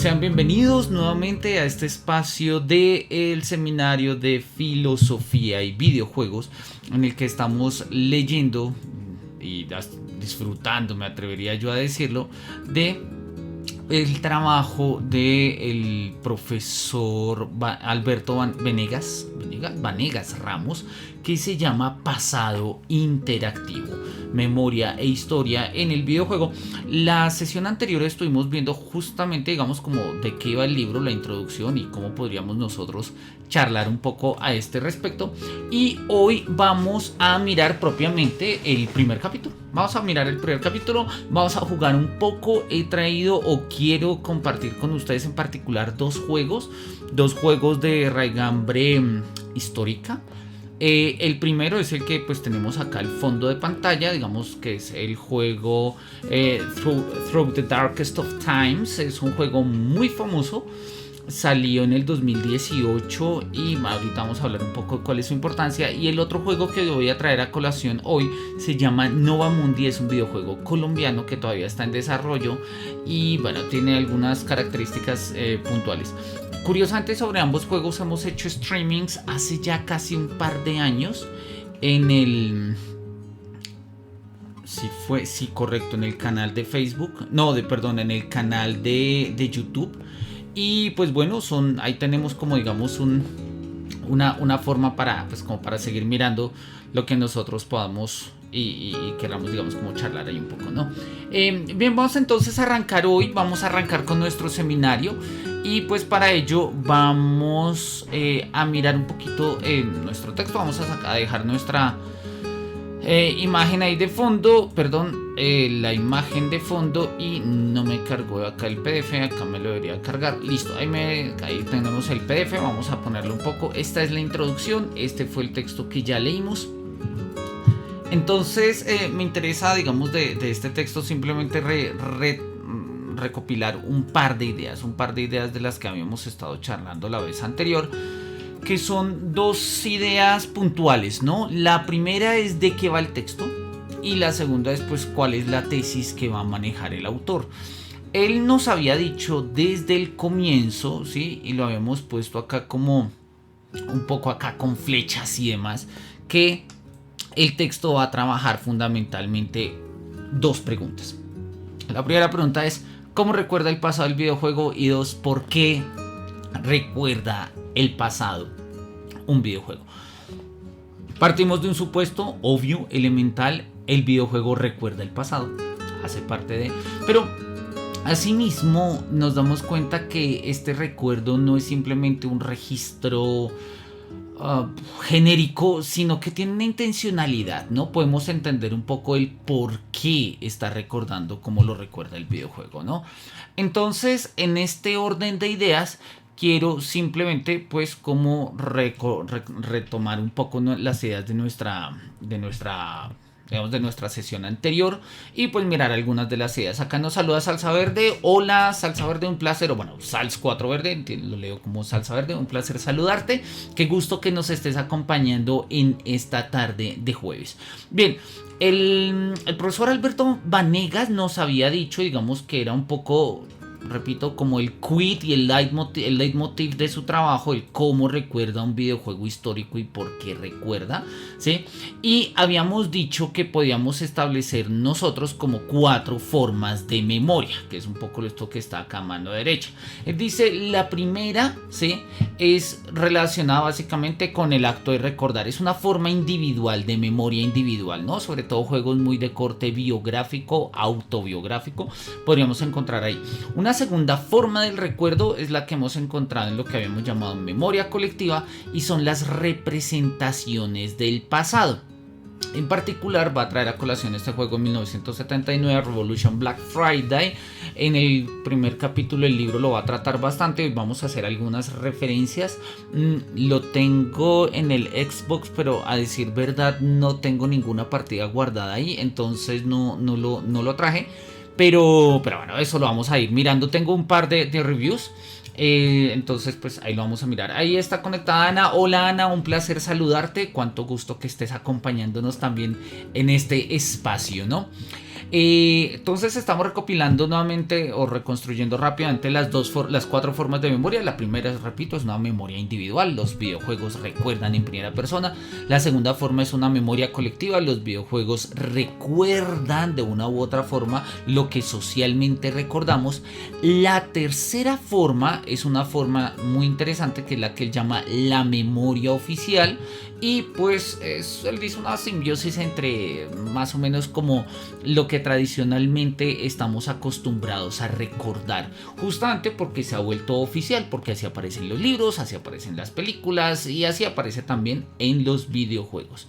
Sean bienvenidos nuevamente a este espacio del seminario de filosofía y videojuegos en el que estamos leyendo y disfrutando, me atrevería yo a decirlo, de el trabajo del profesor Alberto Vanegas Ramos, que se llama Pasado Interactivo, Memoria e Historia en el videojuego. La sesión anterior estuvimos viendo justamente, digamos, como de qué va el libro, la introducción y cómo podríamos nosotros charlar un poco a este respecto. Y hoy vamos a mirar propiamente el primer capítulo. Vamos a mirar el primer capítulo, vamos a jugar un poco. He traído o quiero compartir con ustedes en particular dos juegos de raigambre histórica. El primero es el que pues tenemos acá al fondo de pantalla, digamos que es el juego Through the Darkest of Times. Es un juego muy famoso, salió en el 2018 y ahorita vamos a hablar un poco de cuál es su importancia. Y el otro juego que voy a traer a colación hoy se llama Nova Mundi, es un videojuego colombiano que todavía está en desarrollo y bueno, tiene algunas características puntuales. Curiosamente, sobre ambos juegos hemos hecho streamings hace ya casi un par de años en el... correcto, en el canal de Facebook. En el canal de YouTube. Y pues bueno, ahí tenemos como digamos una forma para, pues, como para seguir mirando lo que nosotros podamos y queramos, digamos, como charlar ahí un poco, ¿no? Bien, vamos entonces a arrancar hoy. Vamos a arrancar con nuestro seminario. Y pues para ello vamos a mirar un poquito nuestro texto. Vamos a dejar nuestra imagen ahí de fondo. La imagen de fondo. Y no me cargó acá el PDF. Acá me lo debería cargar. Listo, ahí tenemos el PDF. Vamos a ponerlo un poco. Esta es la introducción. Este fue el texto que ya leímos. Entonces me interesa, digamos, de este texto simplemente recopilar un par de ideas de las que habíamos estado charlando la vez anterior, que son dos ideas puntuales, ¿no? La primera es de qué va el texto y la segunda es pues cuál es la tesis que va a manejar el autor. Él nos había dicho desde el comienzo, ¿sí? Y lo habíamos puesto acá como un poco acá con flechas y demás, que el texto va a trabajar fundamentalmente dos preguntas. La primera pregunta es ¿cómo recuerda el pasado del videojuego? Y dos, ¿por qué recuerda el pasado un videojuego? Partimos de un supuesto obvio, elemental: el videojuego recuerda el pasado, hace parte de... Pero asimismo nos damos cuenta que este recuerdo no es simplemente un registro genérico, sino que tiene una intencionalidad, ¿no? Podemos entender un poco el por qué está recordando cómo lo recuerda el videojuego, ¿no? Entonces, en este orden de ideas, quiero simplemente, pues, como retomar un poco las ideas de nuestra sesión anterior y pues mirar algunas de las ideas. Acá nos saluda Salsa Verde. Hola Salsa Verde, un placer, o bueno, Sals 4 Verde, lo leo como Salsa Verde, un placer saludarte. Qué gusto que nos estés acompañando en esta tarde de jueves. Bien, el profesor Alberto Vanegas nos había dicho, digamos, que era un poco, repito, como el quid y el leitmotiv de su trabajo, el cómo recuerda un videojuego histórico y por qué recuerda, ¿sí? Y habíamos dicho que podíamos establecer nosotros como 4 formas de memoria, que es un poco esto que está acá a mano derecha. Él dice, la primera, ¿sí?, es relacionada básicamente con el acto de recordar. Es una forma individual de memoria individual, ¿no? Sobre todo juegos muy de corte biográfico, autobiográfico, podríamos encontrar ahí. Una segunda forma del recuerdo es la que hemos encontrado en lo que habíamos llamado memoria colectiva, y son las representaciones del pasado. En particular va a traer a colación este juego en 1979, Revolution Black Friday. En el primer capítulo del libro lo va a tratar bastante. Hoy vamos a hacer algunas referencias. Lo tengo en el Xbox, pero a decir verdad no tengo ninguna partida guardada ahí, entonces no lo traje. Pero bueno, eso lo vamos a ir mirando. Tengo un par de reviews. Entonces pues ahí lo vamos a mirar. Ahí está conectada Ana. Hola Ana, un placer saludarte. Cuánto gusto que estés acompañándonos también en este espacio, ¿no? Entonces estamos recopilando nuevamente o reconstruyendo rápidamente las cuatro formas de memoria. La primera, repito, es una memoria individual. Los videojuegos recuerdan en primera persona. La segunda forma es una memoria colectiva. Los videojuegos recuerdan de una u otra forma lo que socialmente recordamos. La tercera forma es una forma muy interesante, que es la que él llama la memoria oficial. Y pues él dice una simbiosis entre más o menos como lo que tradicionalmente estamos acostumbrados a recordar, justamente porque se ha vuelto oficial, porque así aparecen los libros, así aparecen las películas y así aparece también en los videojuegos.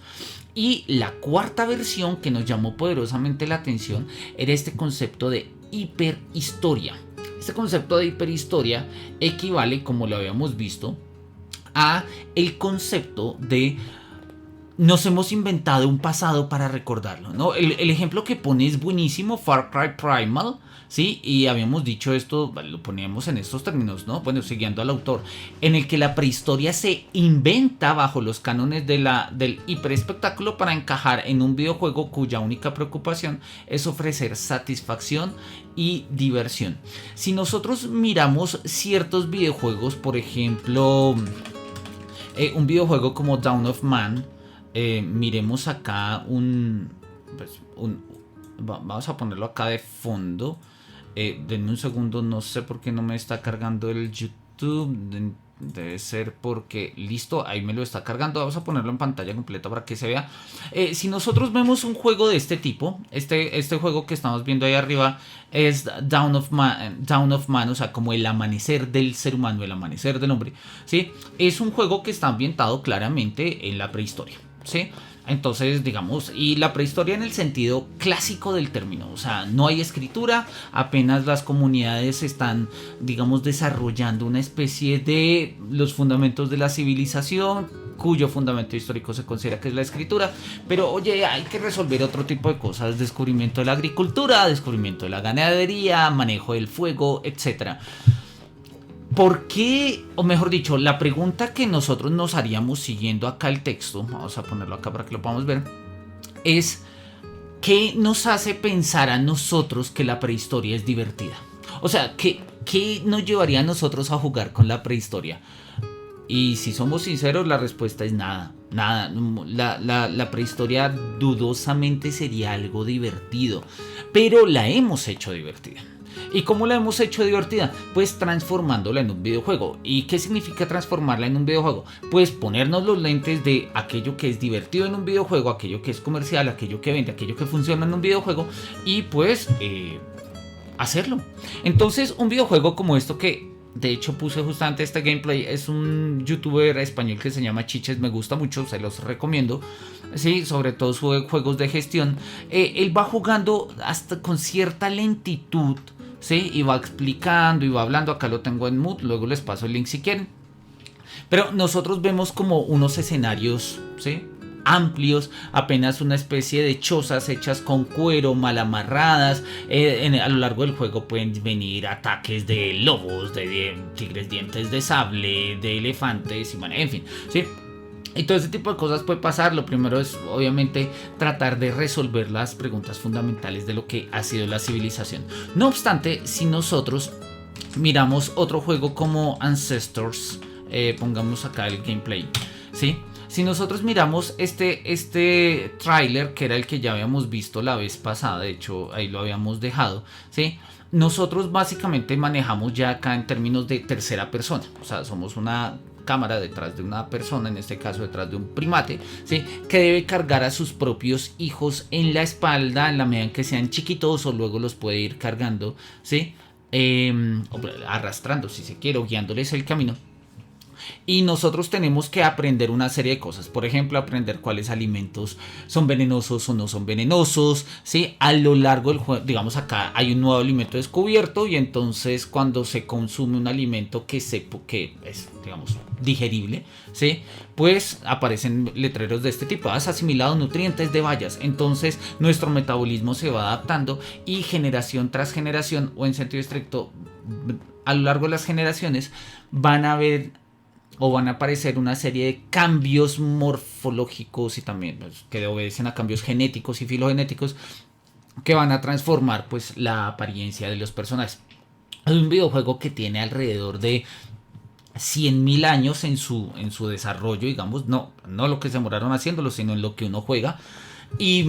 Y la cuarta versión que nos llamó poderosamente la atención era este concepto de hiperhistoria. Este concepto de hiperhistoria equivale, como lo habíamos visto, a el concepto de nos hemos inventado un pasado para recordarlo, ¿no? El ejemplo que pone es buenísimo, Far Cry Primal, ¿sí? Y habíamos dicho esto, lo poníamos en estos términos, ¿no? Bueno, siguiendo al autor, en el que la prehistoria se inventa bajo los cánones del hiperespectáculo para encajar en un videojuego cuya única preocupación es ofrecer satisfacción y diversión. Si nosotros miramos ciertos videojuegos, por ejemplo, un videojuego como Dawn of Man, miremos acá vamos a ponerlo acá de fondo. Denme un segundo, no sé por qué no me está cargando el YouTube. Debe ser porque, listo, ahí me lo está cargando. Vamos a ponerlo en pantalla completa para que se vea. Si nosotros vemos un juego de este tipo, este juego que estamos viendo ahí arriba es Dawn of Man, o sea, como el amanecer del ser humano, el amanecer del hombre, ¿sí? Es un juego que está ambientado claramente en la prehistoria, ¿sí? Entonces, digamos, y la prehistoria en el sentido clásico del término, o sea, no hay escritura, apenas las comunidades están, digamos, desarrollando una especie de los fundamentos de la civilización, cuyo fundamento histórico se considera que es la escritura, pero oye, hay que resolver otro tipo de cosas, descubrimiento de la agricultura, descubrimiento de la ganadería, manejo del fuego, etcétera. ¿Por qué? O mejor dicho, la pregunta que nosotros nos haríamos siguiendo acá el texto, vamos a ponerlo acá para que lo podamos ver, es ¿qué nos hace pensar a nosotros que la prehistoria es divertida? O sea, ¿qué nos llevaría a nosotros a jugar con la prehistoria? Y si somos sinceros, la respuesta es nada. Nada, la prehistoria dudosamente sería algo divertido, pero la hemos hecho divertida. ¿Y cómo la hemos hecho divertida? Pues transformándola en un videojuego. ¿Y qué significa transformarla en un videojuego? Pues ponernos los lentes de aquello que es divertido en un videojuego, aquello que es comercial, aquello que vende, aquello que funciona en un videojuego y pues hacerlo. Entonces un videojuego como esto que de hecho puse justamente este gameplay, es un youtuber español que se llama Chiches, me gusta mucho, se los recomiendo. Sí, sobre todo sube juegos de gestión. Él va jugando hasta con cierta lentitud, ¿sí? Y va explicando y va hablando. Acá lo tengo en mood, luego les paso el link si quieren. Pero nosotros vemos como unos escenarios, ¿sí? Amplios, apenas una especie de chozas hechas con cuero, mal amarradas. A lo largo del juego pueden venir ataques de lobos, de tigres dientes de sable, de elefantes, y bueno, en fin, ¿sí? Y todo ese tipo de cosas puede pasar. Lo primero es obviamente tratar de resolver las preguntas fundamentales de lo que ha sido la civilización. No obstante, si nosotros miramos otro juego como Ancestors, pongamos acá el gameplay, ¿sí? Si nosotros miramos este tráiler, que era el que ya habíamos visto la vez pasada, de hecho ahí lo habíamos dejado, ¿sí? Nosotros básicamente manejamos ya acá en términos de tercera persona, o sea, somos una cámara detrás de una persona, en este caso detrás de un primate, ¿sí? Que debe cargar a sus propios hijos en la espalda en la medida en que sean chiquitos, o luego los puede ir cargando, ¿sí? Arrastrando si se quiere, o guiándoles el camino. Y nosotros tenemos que aprender una serie de cosas. Por ejemplo, aprender cuáles alimentos son venenosos o no son venenosos, ¿sí? A lo largo del juego, digamos, acá hay un nuevo alimento descubierto, y entonces cuando se consume un alimento que es, digamos, digerible, ¿sí? Pues aparecen letreros de este tipo: has asimilado nutrientes de bayas. Entonces nuestro metabolismo se va adaptando, y generación tras generación, o en sentido estricto, a lo largo de las generaciones, van a aparecer una serie de cambios morfológicos y también, pues, que obedecen a cambios genéticos y filogenéticos, que van a transformar pues la apariencia de los personajes. Es un videojuego que tiene alrededor de 100.000 años en su desarrollo, digamos, no lo que se demoraron haciéndolo, sino en lo que uno juega. Y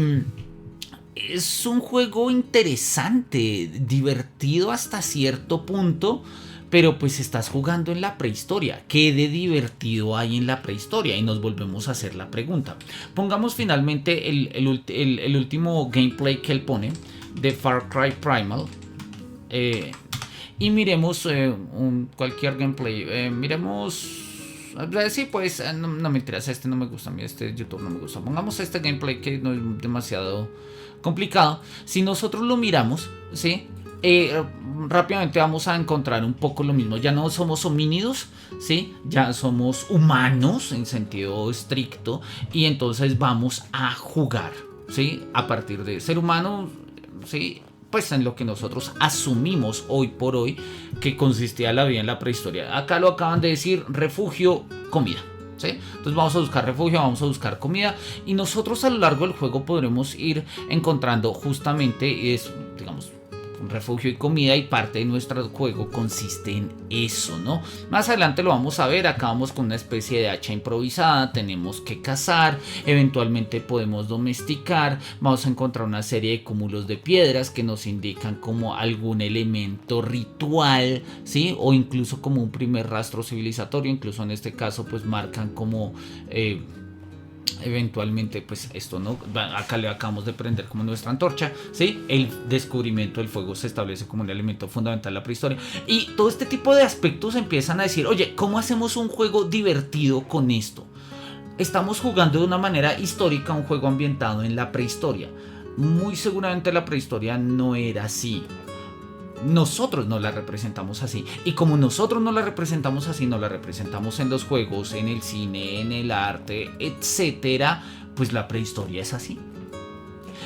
es un juego interesante, divertido hasta cierto punto, pero pues estás jugando en la prehistoria. ¿Qué de divertido hay en la prehistoria? Y nos volvemos a hacer la pregunta. Pongamos finalmente el último gameplay que él pone de Far Cry Primal. Y miremos cualquier gameplay. Miremos... Sí, pues no me interesa, este no me gusta, a mí este YouTube no me gusta. Pongamos este gameplay que no es demasiado complicado. Si nosotros lo miramos, ¿sí? Rápidamente vamos a encontrar un poco lo mismo. Ya no somos homínidos, ¿sí? Ya somos humanos en sentido estricto. Y entonces vamos a jugar, ¿sí? A partir de ser humano, ¿sí? Pues en lo que nosotros asumimos hoy por hoy que consistía la vida en la prehistoria. Acá lo acaban de decir: refugio, comida. ¿Sí? Entonces vamos a buscar refugio, vamos a buscar comida, y nosotros a lo largo del juego podremos ir encontrando justamente digamos, un refugio y comida, y parte de nuestro juego consiste en eso, ¿no? Más adelante lo vamos a ver. Acá vamos con una especie de hacha improvisada, tenemos que cazar, eventualmente podemos domesticar, vamos a encontrar una serie de cúmulos de piedras que nos indican como algún elemento ritual, ¿sí? O incluso como un primer rastro civilizatorio. Incluso en este caso pues marcan como... eventualmente pues esto, ¿no? Acá le acabamos de prender como nuestra antorcha, ¿sí? El descubrimiento del fuego se establece como un elemento fundamental de la prehistoria, y todo este tipo de aspectos empiezan a decir: oye, ¿cómo hacemos un juego divertido con esto? Estamos jugando de una manera histórica un juego ambientado en la prehistoria. Muy seguramente la prehistoria no era así. Nosotros no la representamos así, y como nosotros no la representamos así, no la representamos en los juegos, en el cine, en el arte, etcétera, pues la prehistoria es así,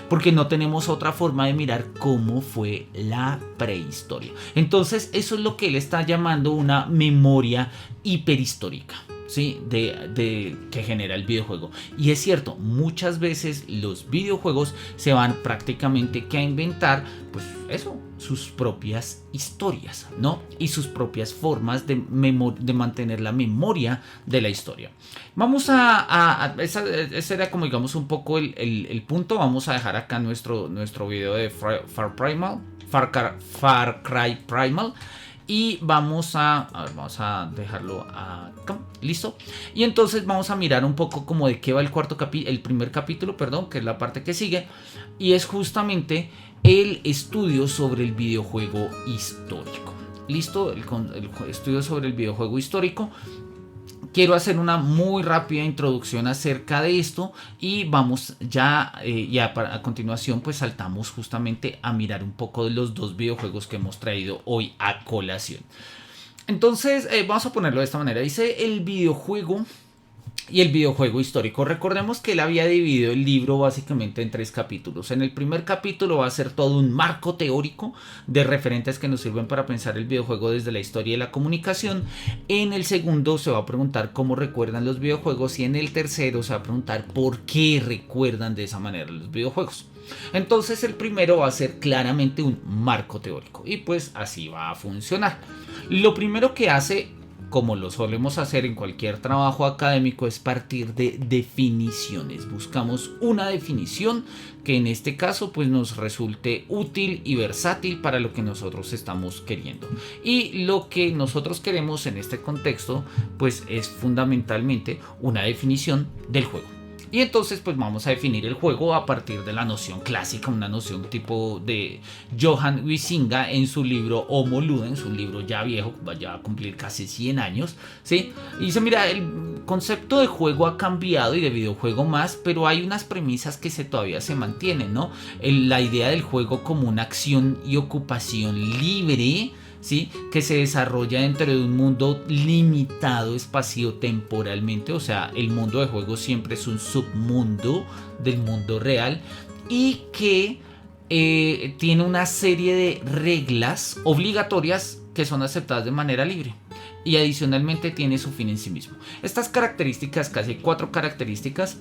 porque no tenemos otra forma de mirar cómo fue la prehistoria. Entonces eso es lo que él está llamando una memoria hiperhistórica, ¿sí? Que genera el videojuego. Y es cierto, muchas veces los videojuegos se van prácticamente que a inventar, pues eso, sus propias historias, ¿no? Y sus propias formas de mantener la memoria de la historia. Vamos ese era como digamos un poco el punto. Vamos a dejar acá nuestro video de Far Cry Primal. Y vamos a dejarlo acá, listo. Y entonces vamos a mirar un poco como de qué va el primer capítulo, perdón, que es la parte que sigue. Y es justamente el estudio sobre el videojuego histórico. Listo, el estudio sobre el videojuego histórico. Quiero hacer una muy rápida introducción acerca de esto, y vamos a continuación pues saltamos justamente a mirar un poco de los dos videojuegos que hemos traído hoy a colación. Entonces vamos a ponerlo de esta manera. Dice el videojuego y el videojuego histórico. Recordemos que él había dividido el libro básicamente en 3 capítulos. En el primer capítulo va a ser todo un marco teórico de referentes que nos sirven para pensar el videojuego desde la historia y la comunicación. En el segundo se va a preguntar cómo recuerdan los videojuegos, y en el tercero se va a preguntar por qué recuerdan de esa manera los videojuegos. Entonces el primero va a ser claramente un marco teórico, y pues así va a funcionar. Lo primero que hace, como lo solemos hacer en cualquier trabajo académico, es partir de definiciones. Buscamos una definición que en este caso pues nos resulte útil y versátil para lo que nosotros estamos queriendo. Y lo que nosotros queremos en este contexto pues es fundamentalmente una definición del juego. Y entonces pues vamos a definir el juego a partir de la noción clásica, una noción tipo de Johan Huizinga en su libro Homo Ludens, un libro ya viejo, ya va a cumplir casi 100 años, ¿sí? Y dice: mira, el concepto de juego ha cambiado y de videojuego más, pero hay unas premisas que todavía se mantienen, ¿no? La idea del juego como una acción y ocupación libre, ¿sí? Que se desarrolla dentro de un mundo limitado espacio-temporalmente. O sea, el mundo de juego siempre es un submundo del mundo real, y que tiene una serie de reglas obligatorias que son aceptadas de manera libre, y adicionalmente tiene su fin en sí mismo. Estas características, casi 4 características,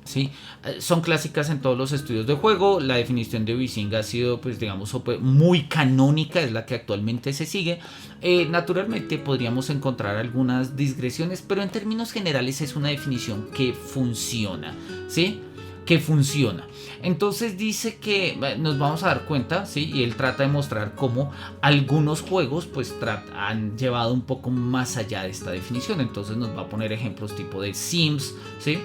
¿sí? Son clásicas en todos los estudios de juego. La definición de VSync ha sido, pues digamos, muy canónica, es la que actualmente se sigue. Naturalmente podríamos encontrar algunas digresiones, pero en términos generales es una definición que funciona, ¿sí? Que funciona. Entonces dice que nos vamos a dar cuenta, ¿sí? Y él trata de mostrar cómo algunos juegos pues han llevado un poco más allá de esta definición. Entonces nos va a poner ejemplos tipo de Sims, ¿sí?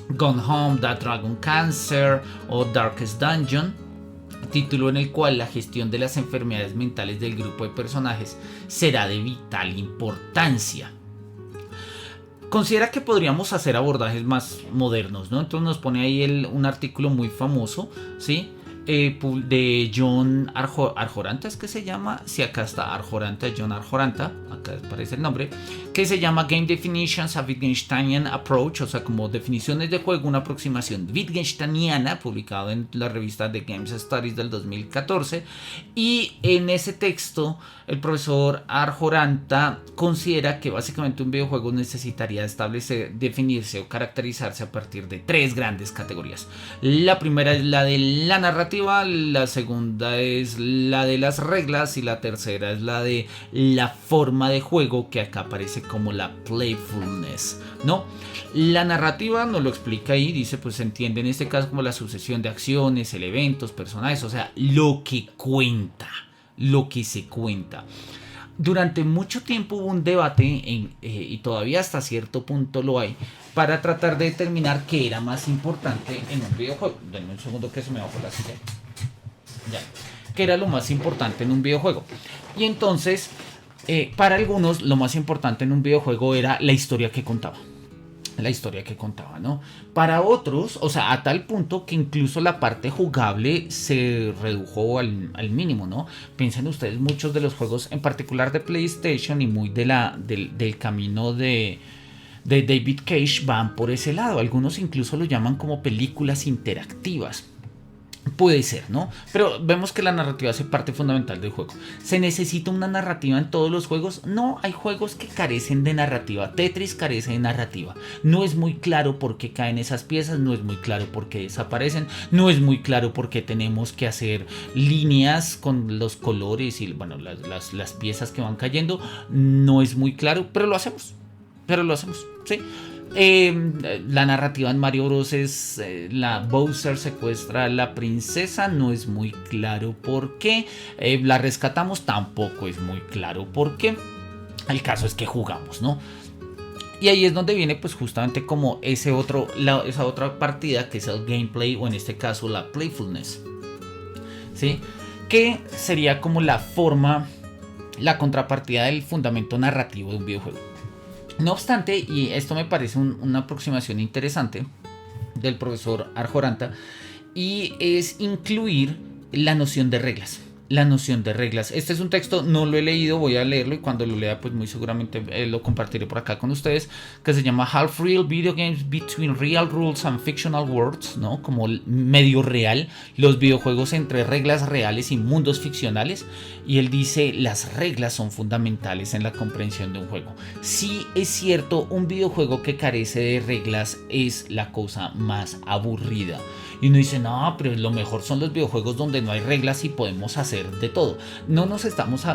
Gone Home, That Dragon Cancer o Darkest Dungeon, título en el cual la gestión de las enfermedades mentales del grupo de personajes será de vital importancia. Considera que podríamos hacer abordajes más modernos, ¿no? Entonces nos pone ahí un artículo muy famoso, ¿sí? De John Arjoranta, es que se llama, si acá está Arjoranta, John Arjoranta, acá aparece el nombre, que se llama Game Definitions, a Wittgensteinian Approach, o sea, como definiciones de juego, una aproximación wittgensteiniana, publicado en la revista The Games Studies del 2014, y en ese texto el profesor Arjoranta considera que básicamente un videojuego necesitaría establecer, definirse o caracterizarse a partir de tres grandes categorías. La primera es la de la narrativa, la segunda es la de las reglas y la tercera es la de la forma de juego, que acá aparece como la playfulness, ¿no? La narrativa nos lo explica ahí, dice, pues se entiende en este caso como la sucesión de acciones, elementos, personajes, o sea, lo que cuenta, lo que se cuenta. Durante mucho tiempo hubo un debate, y todavía hasta cierto punto lo hay, para tratar de determinar qué era más importante en un videojuego. Denme un segundo que se me bajó la silla. Ya. ¿Qué era lo más importante en un videojuego? Y entonces, para algunos, lo más importante en un videojuego era la historia que contaba. La historia que contaba, ¿no? Para otros, o sea, a tal punto que incluso la parte jugable se redujo al mínimo, ¿no? Piensen ustedes, muchos de los juegos, en particular de PlayStation y muy del camino de David Cage, van por ese lado. Algunos incluso lo llaman como películas interactivas. Puede ser, ¿no? Pero vemos que la narrativa hace parte fundamental del juego. ¿Se necesita una narrativa en todos los juegos? No, hay juegos que carecen de narrativa. Tetris carece de narrativa. No es muy claro por qué caen esas piezas, no es muy claro por qué desaparecen, no es muy claro por qué tenemos que hacer líneas con los colores y, bueno, las piezas que van cayendo. No es muy claro, pero lo hacemos. ¿Sí? La narrativa en Mario Bros es la Bowser secuestra a la princesa, no es muy claro por qué. La rescatamos, tampoco es muy claro por qué. El caso es que jugamos, ¿no? Y ahí es donde viene pues justamente como esa otra partida, que es el gameplay, o en este caso la playfulness, ¿sí? Que sería como la contrapartida del fundamento narrativo de un videojuego. No obstante, y esto me parece una aproximación interesante del profesor Arjoranta, y es incluir la noción de reglas. La noción de reglas. Este es un texto, no lo he leído, voy a leerlo y cuando lo lea pues muy seguramente lo compartiré por acá con ustedes, que se llama Half Real Video Games Between Real Rules and Fictional Worlds, ¿no? Como medio real, los videojuegos entre reglas reales y mundos ficcionales. Y él dice, las reglas son fundamentales en la comprensión de un juego. Sí, es cierto, un videojuego que carece de reglas es la cosa más aburrida. Y uno dice, no, pero lo mejor son los videojuegos donde no hay reglas y podemos hacer de todo. No estamos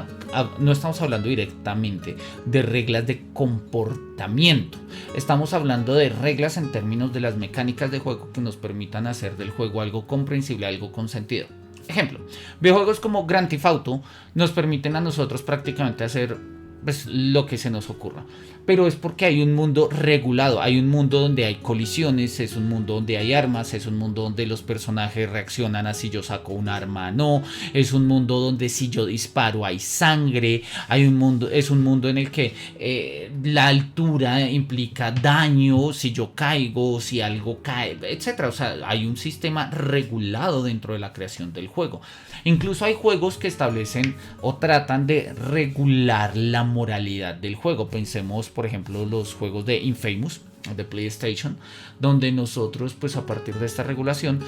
hablando directamente de reglas de comportamiento. Estamos hablando de reglas en términos de las mecánicas de juego que nos permitan hacer del juego algo comprensible, algo con sentido. Ejemplo, videojuegos como Grand Theft Auto nos permiten a nosotros prácticamente hacer pues lo que se nos ocurra, pero es porque hay un mundo regulado, hay un mundo donde hay colisiones, es un mundo donde hay armas, es un mundo donde los personajes reaccionan a si yo saco un arma, no, es un mundo donde si yo disparo hay sangre, es un mundo en el que la altura implica daño, si yo caigo, si algo cae, etcétera. O sea, hay un sistema regulado dentro de la creación del juego. Incluso hay juegos que establecen o tratan de regular la moralidad del juego. Pensemos, por ejemplo, los juegos de Infamous de PlayStation, donde nosotros pues a partir de esta regulación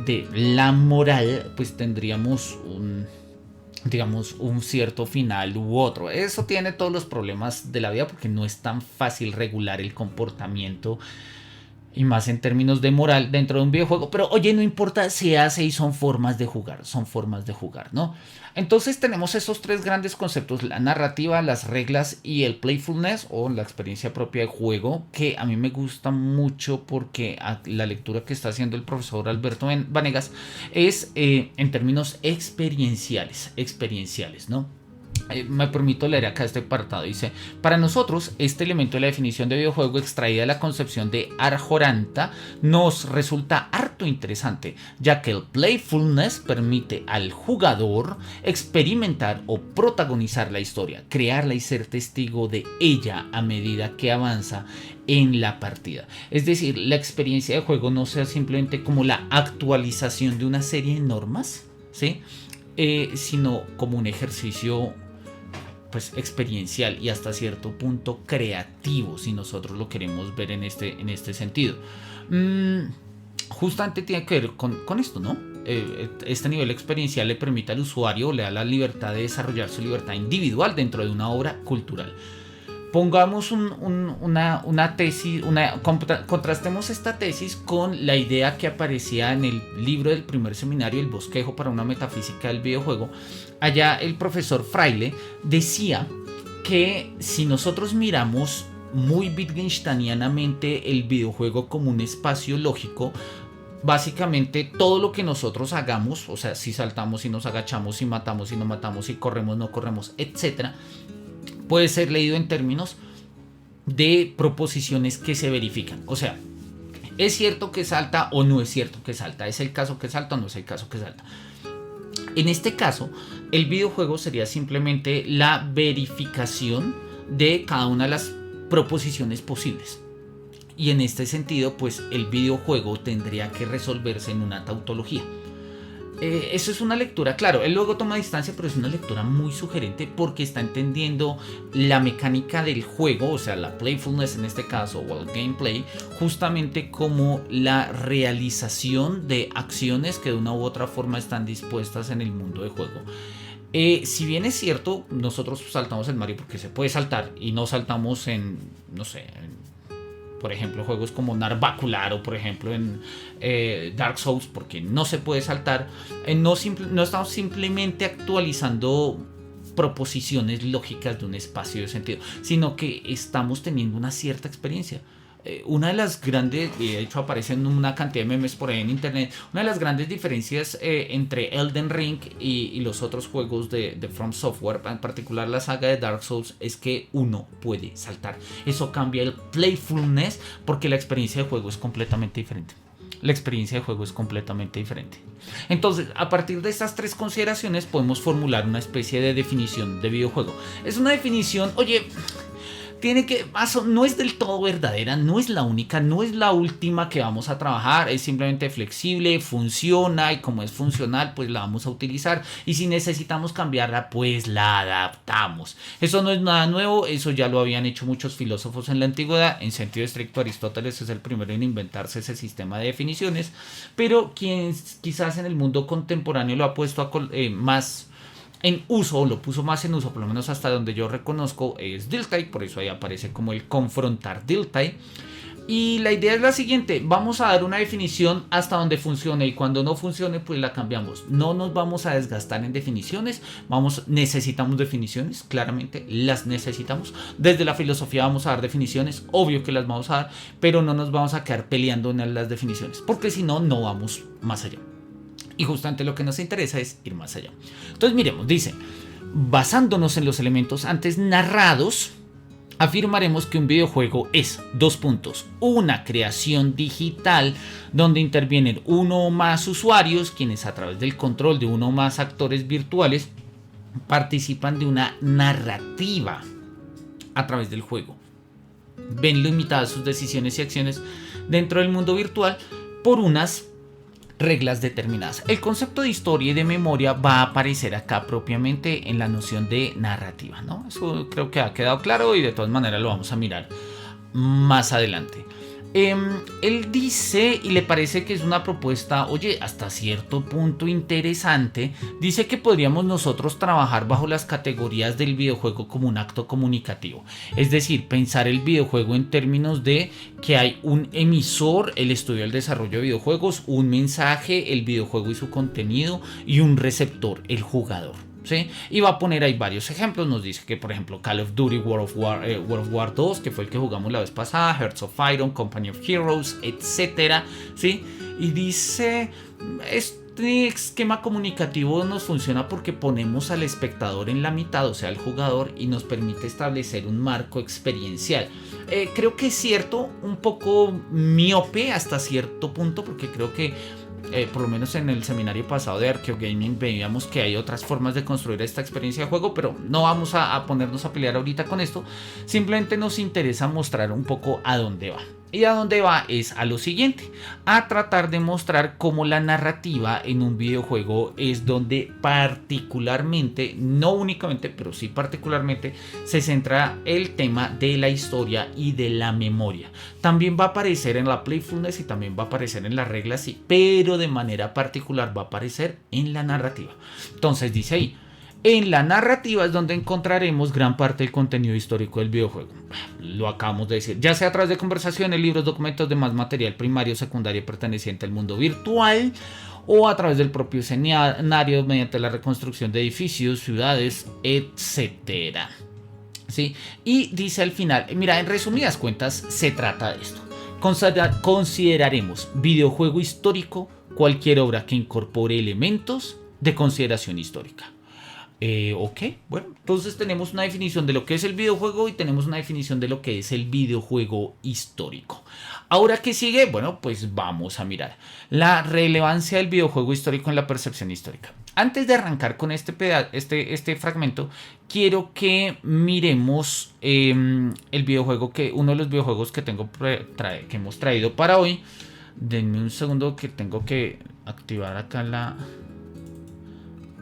de la moral pues tendríamos un cierto final u otro. Eso tiene todos los problemas de la vida porque no es tan fácil regular el comportamiento y más en términos de moral dentro de un videojuego. Pero oye, no importa, se hace y son formas de jugar, ¿no? Entonces tenemos esos tres grandes conceptos: la narrativa, las reglas y el playfulness o la experiencia propia de juego, que a mí me gusta mucho porque la lectura que está haciendo el profesor Alberto Vanegas es en términos experienciales, ¿no? Me permito leer acá este apartado. Dice: para nosotros, este elemento de la definición de videojuego extraída de la concepción de Arjoranta nos resulta harto interesante, ya que el playfulness permite al jugador experimentar o protagonizar la historia, crearla y ser testigo de ella a medida que avanza en la partida. Es decir, la experiencia de juego no sea simplemente como la actualización de una serie de normas, ¿sí? Sino como un ejercicio pues experiencial y hasta cierto punto creativo, si nosotros lo queremos ver en este sentido. Justamente tiene que ver con esto, ¿no? Este nivel experiencial le permite al usuario, le da la libertad de desarrollar su libertad individual dentro de una obra cultural. Pongamos una tesis, contrastemos esta tesis con la idea que aparecía en el libro del primer seminario, El bosquejo para una metafísica del videojuego. Allá el profesor Fraile decía que si nosotros miramos muy wittgensteinianamente el videojuego como un espacio lógico, básicamente todo lo que nosotros hagamos, o sea, si saltamos, si nos agachamos, si matamos, si no matamos, si corremos, no corremos, etcétera, puede ser leído en términos de proposiciones que se verifican. O sea, ¿es cierto que salta o no es cierto que salta? ¿Es el caso que salta o no es el caso que salta? En este caso, el videojuego sería simplemente la verificación de cada una de las proposiciones posibles. Y en este sentido, pues el videojuego tendría que resolverse en una tautología. Eso es una lectura, claro, él luego toma distancia, pero es una lectura muy sugerente porque está entendiendo la mecánica del juego, o sea, la playfulness en este caso, o el gameplay, justamente como la realización de acciones que de una u otra forma están dispuestas en el mundo de juego. Si bien es cierto, nosotros saltamos en Mario porque se puede saltar y no saltamos en, no sé, por ejemplo, juegos como Narvacular o por ejemplo en Dark Souls, porque no se puede saltar. No estamos simplemente actualizando proposiciones lógicas de un espacio de sentido, sino que estamos teniendo una cierta experiencia. Una de las grandes, y de hecho aparecen una cantidad de memes por ahí en internet, una de las grandes diferencias entre Elden Ring y los otros juegos de From Software, en particular la saga de Dark Souls, es que uno puede saltar. Eso cambia el playfulness porque la experiencia de juego es completamente diferente. Entonces, a partir de estas tres consideraciones podemos formular una especie de definición de videojuego. Es una definición, oye, no es del todo verdadera, no es la única, no es la última que vamos a trabajar, es simplemente flexible, funciona, y como es funcional, pues la vamos a utilizar, y si necesitamos cambiarla, pues la adaptamos. Eso no es nada nuevo, eso ya lo habían hecho muchos filósofos en la antigüedad. En sentido estricto, Aristóteles es el primero en inventarse ese sistema de definiciones, pero quien quizás en el mundo contemporáneo lo ha puesto más en uso, o lo puso más en uso, por lo menos hasta donde yo reconozco, es Dilthey. Por eso ahí aparece como el confrontar Dilthey. Y la idea es la siguiente: vamos a dar una definición hasta donde funcione, y cuando no funcione pues la cambiamos. No nos vamos a desgastar en definiciones. Necesitamos definiciones, claramente las necesitamos. Desde la filosofía vamos a dar definiciones, obvio que las vamos a dar, pero no nos vamos a quedar peleando en las definiciones, porque si no, no vamos más allá. Y justamente lo que nos interesa es ir más allá. Entonces miremos, dice: basándonos en los elementos antes narrados, afirmaremos que un videojuego es, una creación digital donde intervienen uno o más usuarios, quienes a través del control de uno o más actores virtuales participan de una narrativa a través del juego. Ven limitadas sus decisiones y acciones dentro del mundo virtual por unas reglas determinadas. El concepto de historia y de memoria va a aparecer acá propiamente en la noción de narrativa, ¿no? Eso creo que ha quedado claro, y de todas maneras lo vamos a mirar más adelante. Él dice, y le parece que es una propuesta, oye, hasta cierto punto interesante, dice que podríamos nosotros trabajar bajo las categorías del videojuego como un acto comunicativo. Es decir, pensar el videojuego en términos de que hay un emisor, el estudio del desarrollo de videojuegos, un mensaje, el videojuego y su contenido, y un receptor, el jugador. ¿Sí? Y va a poner ahí varios ejemplos. Nos dice que, por ejemplo, Call of Duty World of War 2, que fue el que jugamos la vez pasada, Hearts of Iron, Company of Heroes, etcétera, ¿sí? Y dice, este esquema comunicativo nos funciona porque ponemos al espectador en la mitad, o sea, al jugador, y nos permite establecer un marco experiencial. Creo que es cierto, un poco miope hasta cierto punto, porque creo que por lo menos en el seminario pasado de Archeogaming veíamos que hay otras formas de construir esta experiencia de juego, pero no vamos a ponernos a pelear ahorita con esto. Simplemente nos interesa mostrar un poco a dónde va. Y a dónde va es a lo siguiente, a tratar de mostrar cómo la narrativa en un videojuego es donde particularmente, no únicamente, pero sí particularmente, se centra el tema de la historia y de la memoria. También va a aparecer en la playfulness y también va a aparecer en las reglas, sí, pero de manera particular va a aparecer en la narrativa. Entonces dice ahí, en la narrativa es donde encontraremos gran parte del contenido histórico del videojuego. Lo acabamos de decir, ya sea a través de conversaciones, libros, documentos, demás material primario o secundario perteneciente al mundo virtual, o a través del propio escenario mediante la reconstrucción de edificios, ciudades, etcétera. ¿Sí? Y dice al final, mira, en resumidas cuentas se trata de esto. Consideraremos videojuego histórico cualquier obra que incorpore elementos de consideración histórica. Ok, bueno, entonces tenemos una definición de lo que es el videojuego y tenemos una definición de lo que es el videojuego histórico. Ahora, ¿qué sigue? Bueno, pues vamos a mirar la relevancia del videojuego histórico en la percepción histórica. Antes de arrancar con este fragmento, quiero que miremos el videojuego uno de los videojuegos que que hemos traído para hoy. Denme un segundo que tengo que activar acá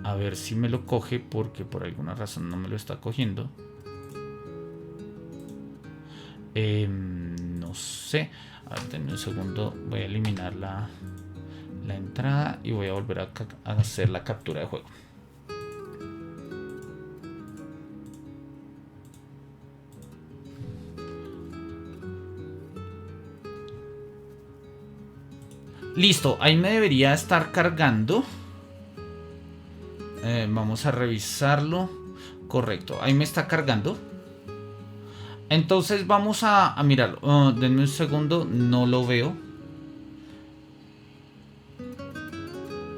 a ver si me lo coge, porque por alguna razón no me lo está cogiendo. No sé. A ver, denme un segundo. Voy a eliminar la entrada y voy a volver a hacer la captura de juego. Listo, ahí me debería estar cargando. Vamos a revisarlo. Correcto, ahí me está cargando. Entonces vamos a mirarlo. Denme un segundo, no lo veo.